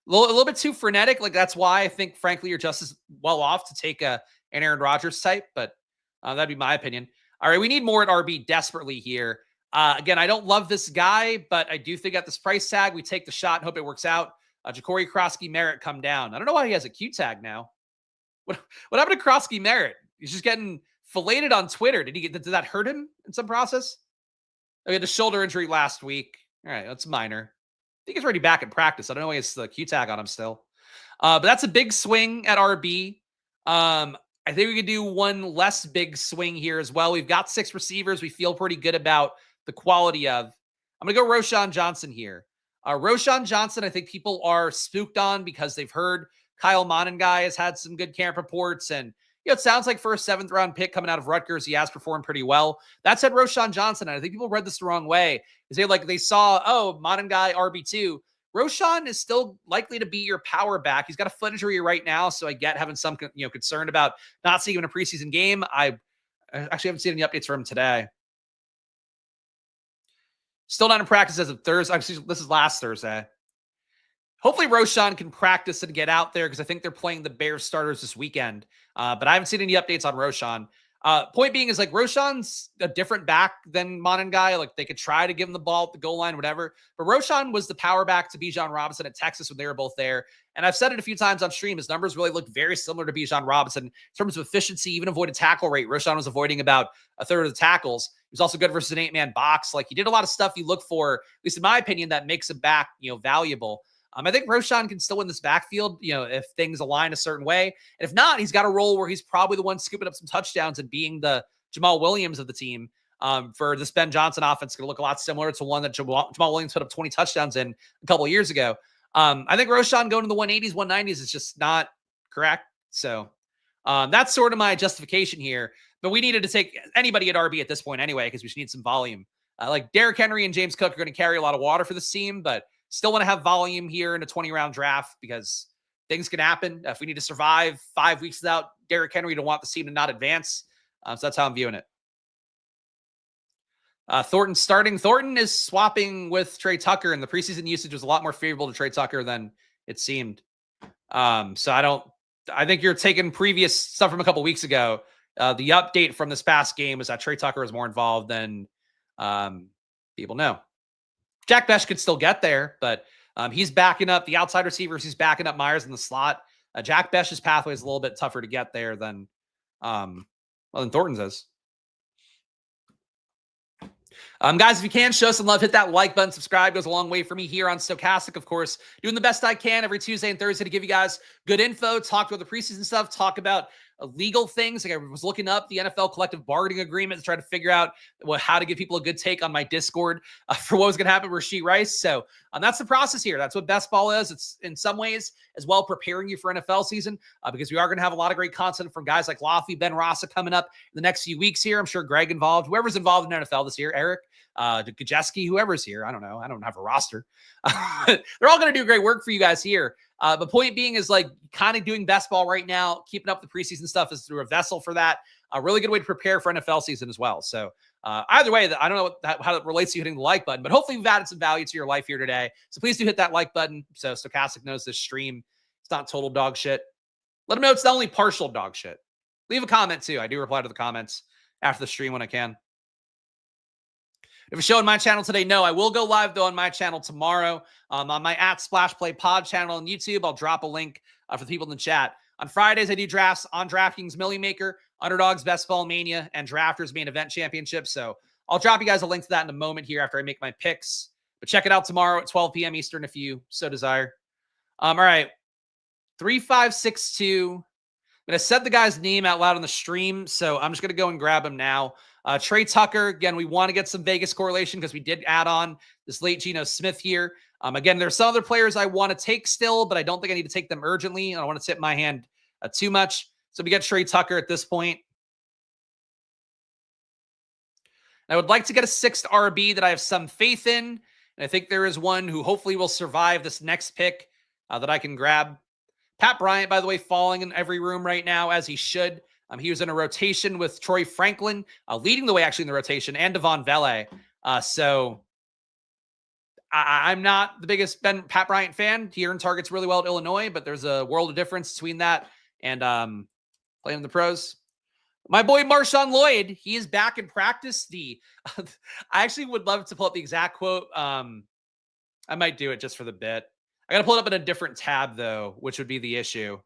A little bit too frenetic. Like, that's why I think, frankly, you're just as well off to take an Aaron Rodgers type. But that'd be my opinion. All right, we need more at RB desperately here. Again, I don't love this guy, but I do think at this price tag, we take the shot and hope it works out. Ja'Cory Krosky Merritt come down. I don't know why he has a Q tag now. What happened to Krosky Merritt? He's just getting filleted on Twitter. Did that hurt him in some process? Oh, he had a shoulder injury last week. All right, that's minor. I think he's already back in practice. I don't know why it's the Q tag on him still. But that's a big swing at RB. I think we could do one less big swing here as well. We've got 6 receivers we feel pretty good about the quality of. I'm going to go Roschon Johnson here. Roschon Johnson, I think people are spooked on because they've heard Kyle Monangai has had some good camp reports. And it sounds like for a 7th round pick coming out of Rutgers, he has performed pretty well. That said, Roschon Johnson, and I think people read this the wrong way. They saw, oh, Monangai RB2. Roschon is still likely to be your power back. He's got a foot injury right now, so I get having some concern about not seeing him in a preseason game. I actually haven't seen any updates from him today. Still not in practice as of Thursday. Actually, this is last Thursday. Hopefully Roschon can practice and get out there because I think they're playing the Bears starters this weekend. But I haven't seen any updates on Roschon. Point being is like Roschon's a different back than Monangai. Like they could try to give him the ball at the goal line, whatever. But Roschon was the power back to Bijan Robinson at Texas when they were both there. And I've said it a few times on stream. His numbers really look very similar to Bijan Robinson in terms of efficiency, even avoided tackle rate. Roschon was avoiding about a third of the tackles. He was also good versus an 8-man box. Like he did a lot of stuff you look for, at least in my opinion, that makes a back, valuable. I think Roschon can still win this backfield, if things align a certain way. And if not, he's got a role where he's probably the one scooping up some touchdowns and being the Jamal Williams of the team. For this Ben Johnson offense, going to look a lot similar to one that Jamal Williams put up 20 touchdowns in a couple of years ago. I think Roschon going to the 180s, 190s is just not correct. So that's sort of my justification here. But we needed to take anybody at RB at this point anyway, because we just need some volume. Like Derrick Henry and James Cook are going to carry a lot of water for this team, but still want to have volume here in a 20-round draft because things can happen. If we need to survive 5 weeks without Derrick Henry to want the team to not advance. So that's how I'm viewing it. Thornton starting. Thornton is swapping with Trey Tucker, and the preseason usage was a lot more favorable to Trey Tucker than it seemed. So I think you're taking previous stuff from a couple weeks ago. The update from this past game was that Trey Tucker was more involved than people know. Jack Bech could still get there, but he's backing up the outside receivers. He's backing up Myers in the slot. Jack Bech's pathway is a little bit tougher to get there than Thornton's is. Guys, if you can, show some love, hit that like button, subscribe, goes a long way for me here on Stokastic, of course. Doing the best I can every Tuesday and Thursday to give you guys good info, talk about the preseason stuff, talk about legal things. Like I was looking up the NFL collective bargaining agreement to try to figure out how to give people a good take on my Discord for what was going to happen with Rasheed Rice. So that's the process here. That's what best ball is. It's in some ways as well preparing you for NFL season because we are going to have a lot of great content from guys like Laffy, Ben Rasa coming up in the next few weeks here. I'm sure Greg involved, whoever's involved in NFL this year, Eric, Gajeski, whoever's here. I don't know. I don't have a roster. They're all going to do great work for you guys here. The point being is like kind of doing best ball right now, keeping up the preseason stuff is through a vessel for that. A really good way to prepare for NFL season as well. So either way, I don't know how it relates to you hitting the like button, but hopefully we've added some value to your life here today. So please do hit that like button. So Stokastic knows this stream, it's not total dog shit. Let them know it's not only partial dog shit. Leave a comment too. I do reply to the comments after the stream when I can. If it's showing my channel today, no, I will go live though on my channel tomorrow on my @SplashPlayPod channel on YouTube. I'll drop a link for the people in the chat. On Fridays, I do drafts on DraftKings Millie Maker, Underdogs Best Ball Mania, and Drafters Main Event Championship. So I'll drop you guys a link to that in a moment here after I make my picks. But check it out tomorrow at 12 p.m. Eastern if you so desire. All right, 3562. I'm going to set the guy's name out loud on the stream, so I'm just going to go and grab him now. Trey Tucker, again, we want to get some Vegas correlation because we did add on this late Geno Smith here. Again, there's some other players I want to take still, but I don't think I need to take them urgently. I don't want to tip my hand too much. So we get Trey Tucker at this point. I would like to get a 6th RB that I have some faith in. And I think there is one who hopefully will survive this next pick that I can grab. Pat Bryant, by the way, falling in every room right now, as he should. He was in a rotation with Troy Franklin, leading the way actually in the rotation, and Devon Vele. So I'm not the biggest Pat Bryant fan. He earned targets really well at Illinois, but there's a world of difference between that and playing in the pros. My boy Marshawn Lloyd, he is back in practice. I actually would love to pull up the exact quote. I might do it just for the bit. I got to pull it up in a different tab, though, which would be the issue.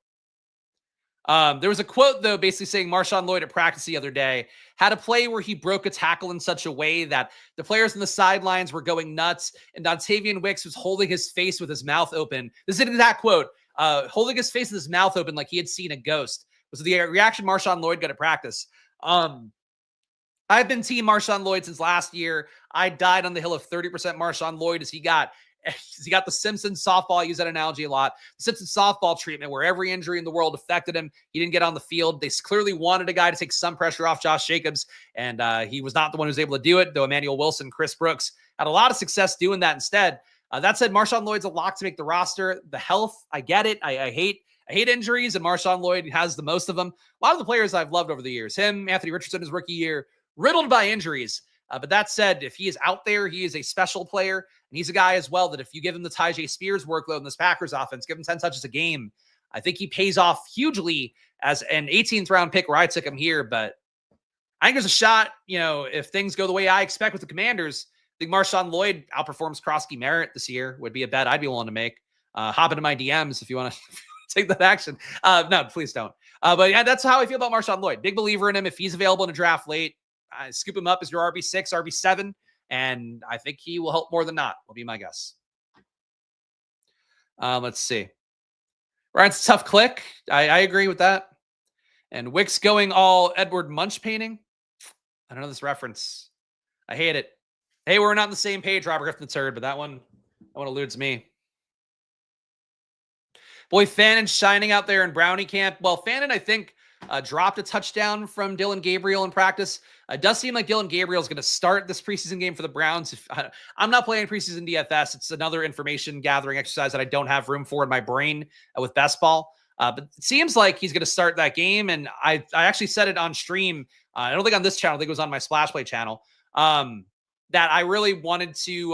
There was a quote, though, basically saying Marshawn Lloyd at practice the other day had a play where he broke a tackle in such a way that the players on the sidelines were going nuts, and Dontavian Wicks was holding his face with his mouth open. This is an exact quote. Holding his face with his mouth open like he had seen a ghost was the reaction Marshawn Lloyd got at practice. I've been team Marshawn Lloyd since last year. I died on the hill of 30% Marshawn Lloyd as he got the Simpsons softball. I use that analogy a lot. The Simpsons softball treatment where every injury in the world affected him. He didn't get on the field. They clearly wanted a guy to take some pressure off Josh Jacobs, and he was not the one who was able to do it, though Emmanuel Wilson, Chris Brooks had a lot of success doing that instead. That said, Marshawn Lloyd's a lock to make the roster. The health, I get it. I hate injuries, and Marshawn Lloyd has the most of them. A lot of the players I've loved over the years, him, Anthony Richardson, his rookie year, riddled by injuries. But that said, if he is out there, he is a special player. And he's a guy as well that if you give him the Tyjae Spears workload in this Packers offense, give him 10 touches a game, I think he pays off hugely as an 18th round pick where I took him here. But I think there's a shot, if things go the way I expect with the Commanders, I think Marshawn Lloyd outperforms Krosky Merritt this year would be a bet I'd be willing to make. Hop into my DMs if you want to take that action. No, please don't. But yeah, that's how I feel about Marshawn Lloyd. Big believer in him. If he's available in a draft late, I scoop him up as your RB6, RB7, and I think he will help more than not, will be my guess. Let's see. Ryan's tough click. I agree with that. And Wicks going all Edward Munch painting. I don't know this reference. I hate it. Hey, we're not on the same page, Robert Griffin III, but that one eludes me. Boy, Fannin shining out there in Brownie camp. Well, Fannin, I think, dropped a touchdown from Dylan Gabriel in practice. It does seem like Dylan Gabriel is going to start this preseason game for the Browns. I'm not playing preseason DFS. It's another information gathering exercise that I don't have room for in my brain with best ball. But it seems like he's going to start that game. And I actually said it on stream. I don't think on this channel. I think it was on my Splash Play channel. That I really wanted to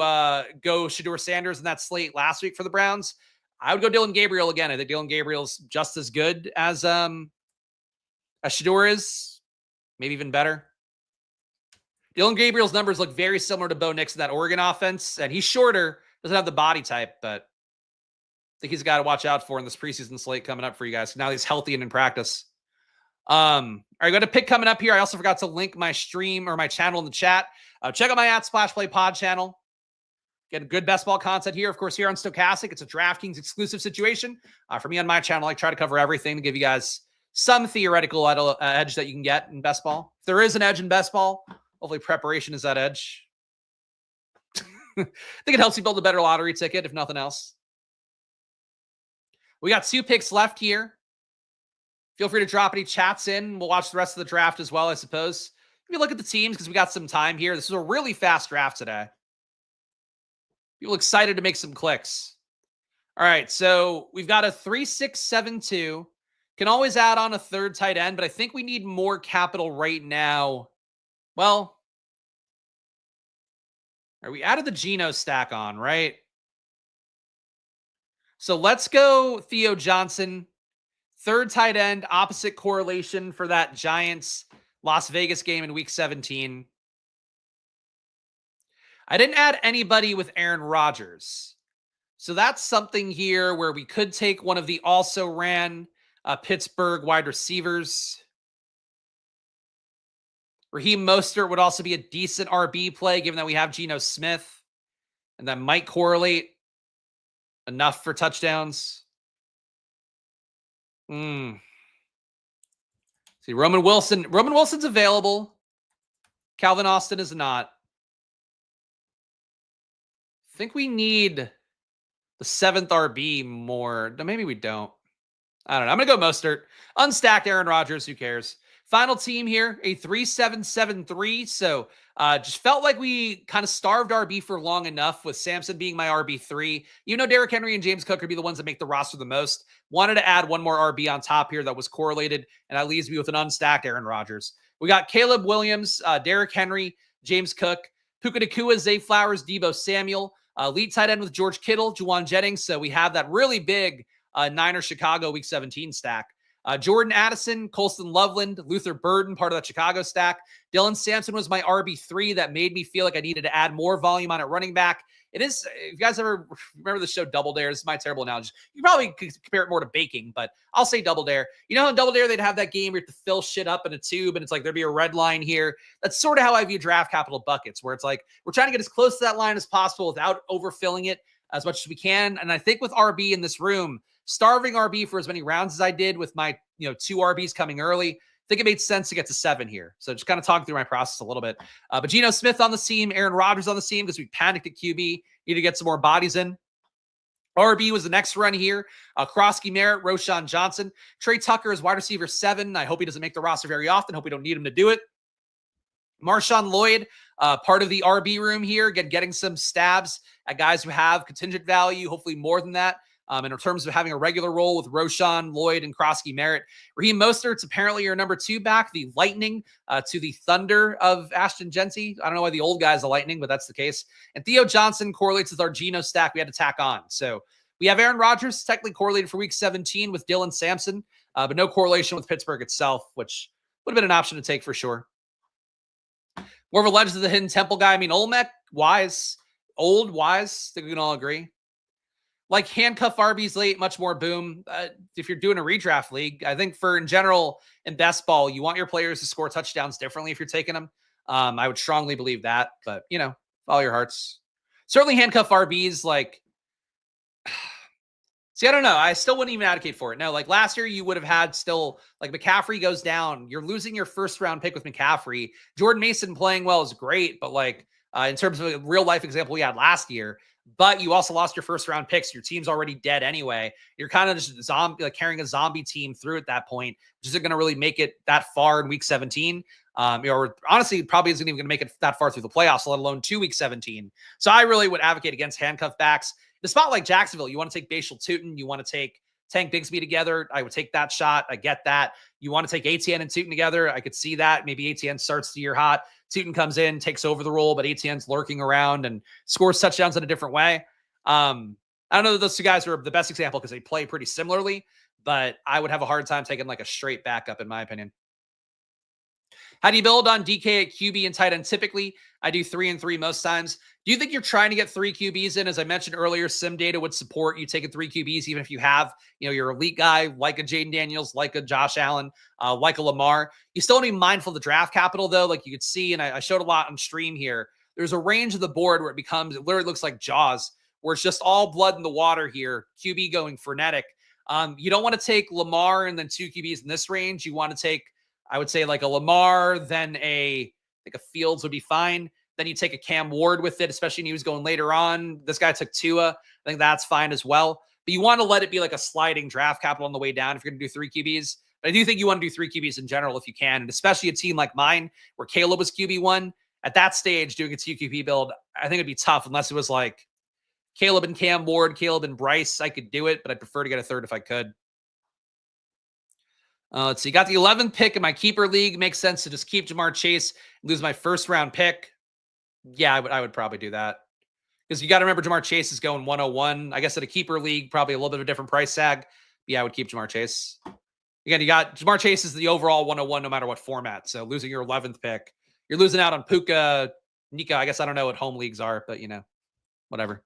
go Shedeur Sanders in that slate last week for the Browns. I would go Dylan Gabriel again. I think Dylan Gabriel's just as good as Shedeur is, maybe even better. Dylan Gabriel's numbers look very similar to Bo Nix in that Oregon offense, and he's shorter, doesn't have the body type, but I think he's a guy to watch out for in this preseason slate coming up for you guys. Now he's healthy and in practice. All right, got a pick coming up here. I also forgot to link my stream or my channel in the chat. Check out my @SplashPlayPod channel. Get good best ball content here. Of course, here on Stochastic, it's a DraftKings exclusive situation. For me on my channel, I try to cover everything to give you guys some theoretical edge that you can get in best ball. If there is an edge in best ball, hopefully preparation is that edge. I think it helps you build a better lottery ticket, if nothing else. We got 2 picks left here. Feel free to drop any chats in. We'll watch the rest of the draft as well, I suppose. If you look at the teams, because we got some time here. This is a really fast draft today. People excited to make some clicks. All right, so we've got a 3-6-7-2. Can always add on a third tight end, but I think we need more capital right now. Well, we added the Geno stack on, right? So let's go Theo Johnson. Third tight end, opposite correlation for that Giants Las Vegas game in week 17. I didn't add anybody with Aaron Rodgers. So that's something here where we could take one of the also ran Pittsburgh wide receivers. Raheem Mostert would also be a decent RB play, given that we have Geno Smith. And that might correlate enough for touchdowns. See, Roman Wilson. Roman Wilson's available. Calvin Austin is not. I think we need the 7th RB more. No, maybe we don't. I don't know. I'm going to go Mostert. Unstacked Aaron Rodgers. Who cares? Final team here, a 3-7-7-3. So just felt like we kind of starved RB for long enough with Samson being my RB3. You know, Derrick Henry and James Cook would be the ones that make the roster the most. Wanted to add one more RB on top here that was correlated, and that leaves me with an unstacked Aaron Rodgers. We got Caleb Williams, Derrick Henry, James Cook, Puka Nacua, Zay Flowers, Deebo Samuel, lead tight end with George Kittle, Juwan Jennings. So we have that really big Niners Chicago week 17 stack. Jordan Addison, Colston Loveland, Luther Burden, part of that Chicago stack. Dylan Sampson was my RB3 that made me feel like I needed to add more volume on at running back. It is, if you guys ever remember the show Double Dare, this is my terrible analogy. You probably could compare it more to baking, but I'll say Double Dare. You know how in Double Dare they'd have that game where you have to fill shit up in a tube and it's like there'd be a red line here? That's sort of how I view draft capital buckets, where it's like we're trying to get as close to that line as possible without overfilling it as much as we can. And I think with RB in this room, starving RB for as many rounds as I did with my 2 RBs coming early, I think it made sense to get to 7 here. So just kind of talking through my process a little bit. But Geno Smith on the team, Aaron Rodgers on the team because we panicked at QB. Need to get some more bodies in. RB was the next run here. Krosky Merritt, Roshan Johnson. Trey Tucker is wide receiver 7. I hope he doesn't make the roster very often. Hope we don't need him to do it. Marshawn Lloyd, part of the RB room here, getting some stabs at guys who have contingent value, hopefully more than that. In terms of having a regular role with Roshan, Lloyd, and Krosky Merritt. Raheem Mostert's apparently your number 2 back, the Lightning to the Thunder of Ashton Genty. I don't know why the old guy's the Lightning, but that's the case. And Theo Johnson correlates with our Geno stack we had to tack on. So we have Aaron Rodgers technically correlated for week 17 with Dylan Sampson, but no correlation with Pittsburgh itself, which would have been an option to take for sure. More of a Legends of the Hidden Temple guy. I mean, Olmec, wise, old, wise. I think we can all agree. Like handcuff RBs late, much more boom. If you're doing a redraft league, I think in general in best ball, you want your players to score touchdowns differently if you're taking them. I would strongly believe that, but follow your hearts. Certainly handcuff RBs, like, see, I don't know. I still wouldn't even advocate for it. No, like last year you would have had still, like McCaffrey goes down. You're losing your first round pick with McCaffrey. Jordan Mason playing well is great, but like in terms of a real life example we had last year, but you also lost your first round picks. Your team's already dead anyway. You're kind of just carrying a zombie team through at that point, which isn't going to really make it that far in week 17. Or honestly, probably isn't even going to make it that far through the playoffs, let alone to week 17. So I really would advocate against handcuff backs. In a spot like Jacksonville, you want to take Bashal Tootin, you want to take Tank Bigsby together. I would take that shot. I get that. You want to take Etienne and Tootin together. I could see that. Maybe Etienne starts the year hot. Tootin comes in, takes over the role, but Etienne's lurking around and scores touchdowns in a different way. I don't know that those 2 guys are the best example because they play pretty similarly, but I would have a hard time taking like a straight backup in my opinion. How do you build on DK at QB and tight end? Typically, I do 3 and 3 most times. Do you think you're trying to get 3 QBs in? As I mentioned earlier, sim data would support you taking 3 QBs, even if you have, your elite guy like a Jaden Daniels, like a Josh Allen, like a Lamar. You still want to be mindful of the draft capital, though. Like you could see, and I showed a lot on stream here. There's a range of the board where it literally looks like Jaws, where it's just all blood in the water here. QB going frenetic. You don't want to take Lamar and then 2 QBs in this range. You want to take, I would say, like a Lamar, then I think a Fields would be fine. Then you take a Cam Ward with it, especially when he was going later on. This guy took Tua. I think that's fine as well. But you want to let it be like a sliding draft capital on the way down if you're going to do 3 QBs. But I do think you want to do 3 QBs in general if you can, and especially a team like mine where Caleb was QB1. At that stage, doing a 2 QB build, I think it'd be tough unless it was like Caleb and Cam Ward, Caleb and Bryce. I could do it, but I'd prefer to get a third if I could. Let's see. Got the 11th pick in my keeper league. Makes sense to just keep Jamar Chase and lose my first round pick. Yeah, I would probably do that. Because you got to remember Jamar Chase is going 101. I guess at a keeper league, probably a little bit of a different price tag. Yeah, I would keep Jamar Chase. Again, you got Jamar Chase is the overall 101 no matter what format. So losing your 11th pick, you're losing out on Puka, Nika. I guess I don't know what home leagues are, but whatever.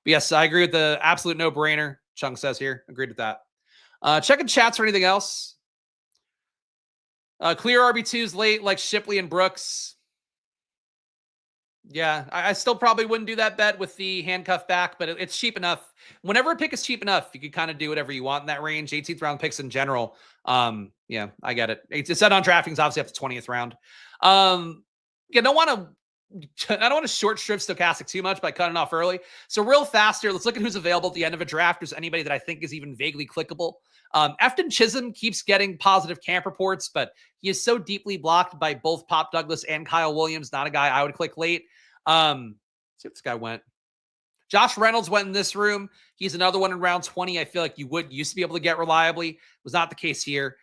But yes, I agree with the absolute no-brainer. Chung says here. Agreed with that. Checking chats for anything else. Clear RB2s late like Shipley and Brooks. Yeah, I still probably wouldn't do that bet with the handcuff back, but it's cheap enough. Whenever a pick is cheap enough, you can kind of do whatever you want in that range. 18th round picks in general. Yeah, I get it. It's set on DraftKings, obviously up to 20th round. I don't want to short strip Stochastic too much by cutting off early. So real fast here, let's look at who's available at the end of a draft. There's anybody that I think is even vaguely clickable. Efton Chisholm keeps getting positive camp reports, but he is so deeply blocked by both Pop Douglas and Kyle Williams. Not a guy I would click late. See if this guy went. Josh Reynolds went in this room. He's another one in round 20. I feel like you used to be able to get reliably. Was not the case here.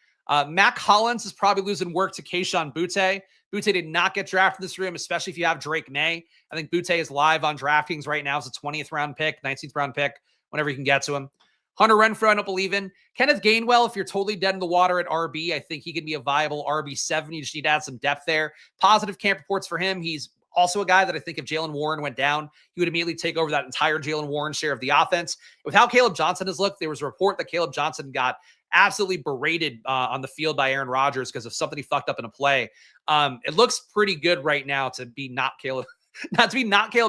Mac Hollins is probably losing work to Kayshon Boutte. Boutte did not get drafted in this room, especially if you have Drake May. I think Boutte is live on DraftKings right now as a 20th round pick, 19th round pick, whenever you can get to him. Hunter Renfrow, I don't believe in. Kenneth Gainwell, if you're totally dead in the water at RB, I think he can be a viable RB7. You just need to add some depth there. Positive camp reports for him. He's also a guy that I think if Jalen Warren went down, he would immediately take over that entire Jalen Warren share of the offense. With how Caleb Johnson has looked, there was a report that Caleb Johnson got absolutely berated on the field by Aaron Rodgers because of something he fucked up in a play. It looks pretty good right now to be not Caleb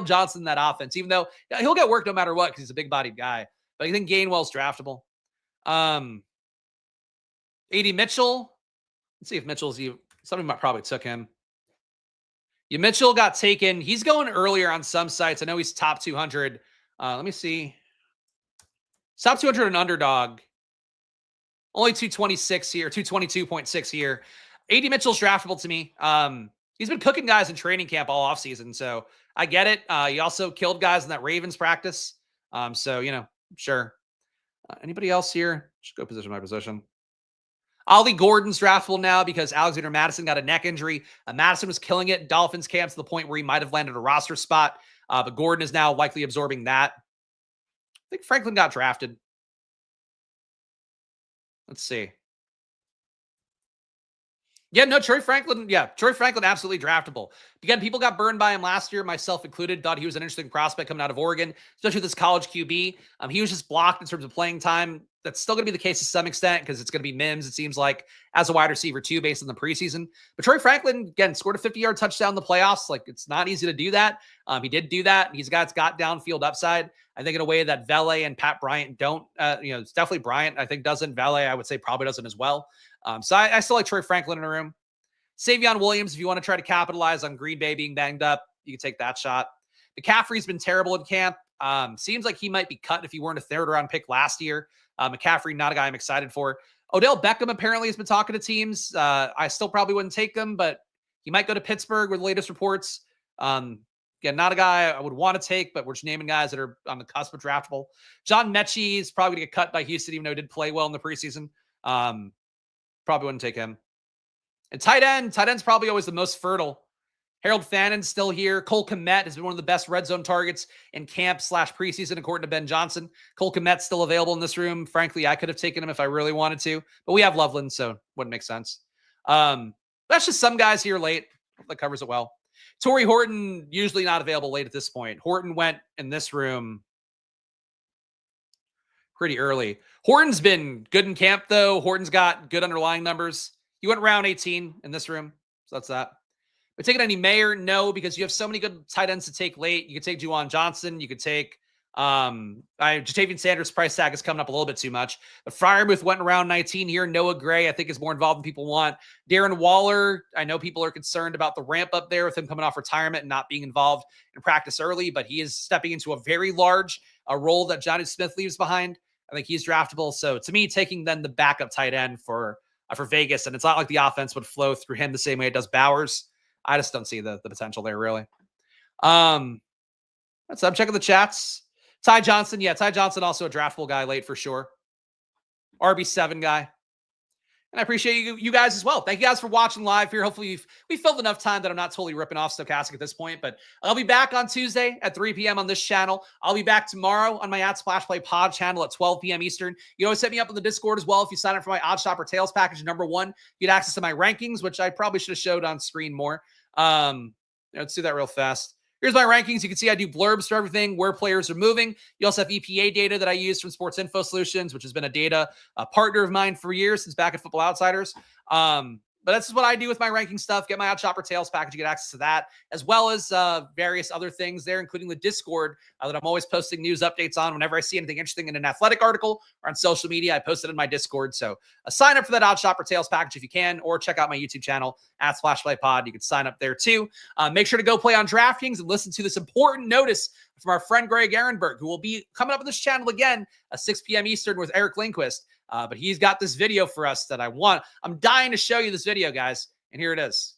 Johnson in that offense, even though he'll get work no matter what because he's a big-bodied guy. But I think Gainwell's draftable. A.D. Mitchell. Let's see if Mitchell's even. Somebody might probably took him. Yeah, Mitchell got taken. He's going earlier on some sites. I know he's top 200. Let me see. He's top 200 and underdog. Only 226 here, 222.6 here. A.D. Mitchell's draftable to me. He's been cooking guys in training camp all offseason, so I get it. He also killed guys in that Ravens practice. So, sure. Anybody else here? Just go position by position. Ollie Gordon's draftable now because Alexander Madison got a neck injury. Madison was killing it in Dolphins camp to the point where he might have landed a roster spot. But Gordon is now likely absorbing that. I think Franklin got drafted. Let's see. Yeah, no, Troy Franklin. Yeah, Troy Franklin, absolutely draftable. Again, people got burned by him last year, myself included. Thought he was an interesting prospect coming out of Oregon, especially with this college QB. He was just blocked in terms of playing time. That's still going to be the case to some extent because it's going to be Mims, it seems like, as a wide receiver too, based on the preseason. But Troy Franklin, again, scored a 50-yard touchdown in the playoffs. Like, it's not easy to do that. He did do that. He's got downfield upside. I think in a way that Vele and Pat Bryant don't. It's definitely Bryant, I think, doesn't. Vele, I would say, probably doesn't as well. So I still like Troy Franklin in a room. Savion Williams, if you want to try to capitalize on Green Bay being banged up, you can take that shot. McCaffrey's been terrible in camp. Seems like he might be cut if he weren't a third-round pick last year. McCaffrey, not a guy I'm excited for. Odell Beckham apparently has been talking to teams. I still probably wouldn't take him, but he might go to Pittsburgh with the latest reports. Again, not a guy I would want to take, but we're just naming guys that are on the cusp of draftable. John Mechie is probably going to get cut by Houston, even though he did play well in the preseason. Probably wouldn't take him. And tight end's probably always the most fertile. Harold Fannon's still here. Cole Kmet has been one of the best red zone targets in camp / preseason, according to Ben Johnson. Cole Kmet's still available in this room. Frankly, I could have taken him if I really wanted to, but we have Loveland, so wouldn't make sense. That's just some guys here late. That covers it well. Torrey Horton, usually not available late at this point. Horton went in this room pretty early. Horton's been good in camp, though. Horton's got good underlying numbers. He went round 18 in this room, so that's that. But taking any Mayer? No, because you have so many good tight ends to take late. You could take Juwan Johnson. You could take Jatavian Sanders' price tag is coming up a little bit too much. But Freiermuth went around 19 here. Noah Gray, I think, is more involved than people want. Darren Waller, I know people are concerned about the ramp up there with him coming off retirement and not being involved in practice early, but he is stepping into a very large role that Johnny Smith leaves behind. I think he's draftable. So to me, taking then the backup tight end for Vegas, and it's not like the offense would flow through him the same way it does Bowers. I just don't see the potential there, really. That's I'm checking the chats. Ty Johnson, Ty Johnson also a draftable guy late for sure. RB7 guy. And I appreciate you guys as well. Thank you guys for watching live here. Hopefully we filled enough time that I'm not totally ripping off Stochastic at this point, but I'll be back on Tuesday at 3 p.m. on this channel. I'll be back tomorrow on my Splash Play Pod channel at 12 p.m. Eastern. You always hit me up on the Discord as well. If you sign up for my OddsShopper Tails package, #1, you get access to my rankings, which I probably should have showed on screen more. Let's do that real fast. Here's my rankings. You can see I do blurbs for everything, where players are moving. You also have EPA data that I use from Sports Info Solutions, which has been a data partner of mine for years, since back at Football Outsiders. But that's what I do with my ranking stuff. Get my OddsShopper Tails package. You get access to that, as well as various other things there, including the Discord that I'm always posting news updates on. Whenever I see anything interesting in an athletic article or on social media, I post it in my Discord. So sign up for that OddsShopper Tails package if you can, or check out my YouTube channel at Splash Play Pod. You can sign up there too. Make sure to go play on DraftKings and listen to this important notice from our friend Greg Ehrenberg, who will be coming up on this channel again at 6 p.m. Eastern with Eric Lindquist. But he's got this video for us that I'm dying to show you this video, guys. And here it is.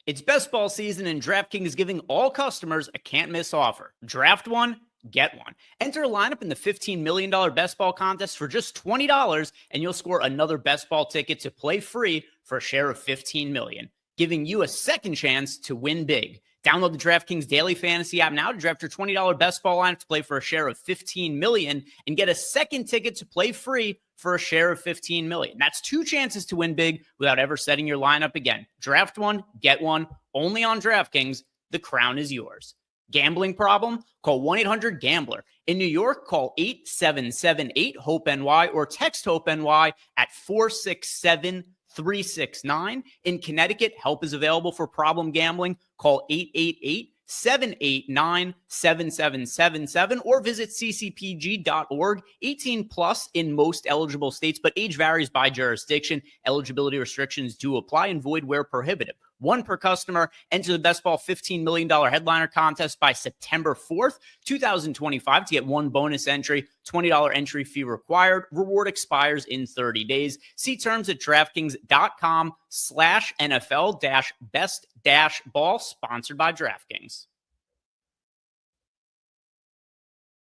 It's best ball season, and DraftKings is giving all customers a can't-miss offer. Draft one, get one. Enter a lineup in the $15 million best ball contest for just $20, and you'll score another best ball ticket to play free for a share of $15 million, giving you a second chance to win big. Download the DraftKings Daily Fantasy app now to draft your $20 best ball lineup to play for a share of $15 million and get a second ticket to play free for a share of $15 million. That's 2 chances to win big without ever setting your lineup again. Draft one, get one, only on DraftKings. The crown is yours. Gambling problem? Call 1-800-GAMBLER. In New York, call 877-8-HOPE-NY or text HOPE-NY at 467-369. In Connecticut, help is available for problem gambling. Call 888-789-7777 or visit ccpg.org. 18 plus in most eligible states, but age varies by jurisdiction. Eligibility restrictions do apply and void where prohibited. 1 per customer. Enter the Best Ball $15 million headliner contest by September 4th, 2025 to get 1 bonus entry. $20 entry fee required. Reward expires in 30 days. See terms at DraftKings.com/NFL-best-ball, sponsored by DraftKings.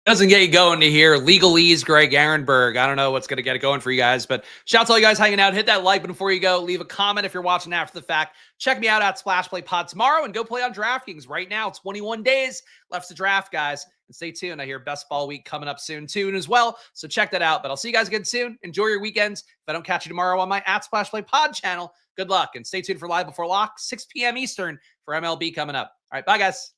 Doesn't get you going to hear legalese Greg Ehrenberg. I don't know what's going to get it going for you guys, but shout out to all you guys hanging out. Hit that like button before you go. Leave a comment if you're watching after the fact. Check me out at Splash Play Pod tomorrow and go play on DraftKings right now. 21 days left to draft, guys. And stay tuned. I hear Best Ball Week coming up soon as well. So check that out. But I'll see you guys again soon. Enjoy your weekends. If I don't catch you tomorrow on my at Splash Play Pod channel, good luck. And stay tuned for Live Before Lock, 6 p.m. Eastern for MLB coming up. All right, bye, guys.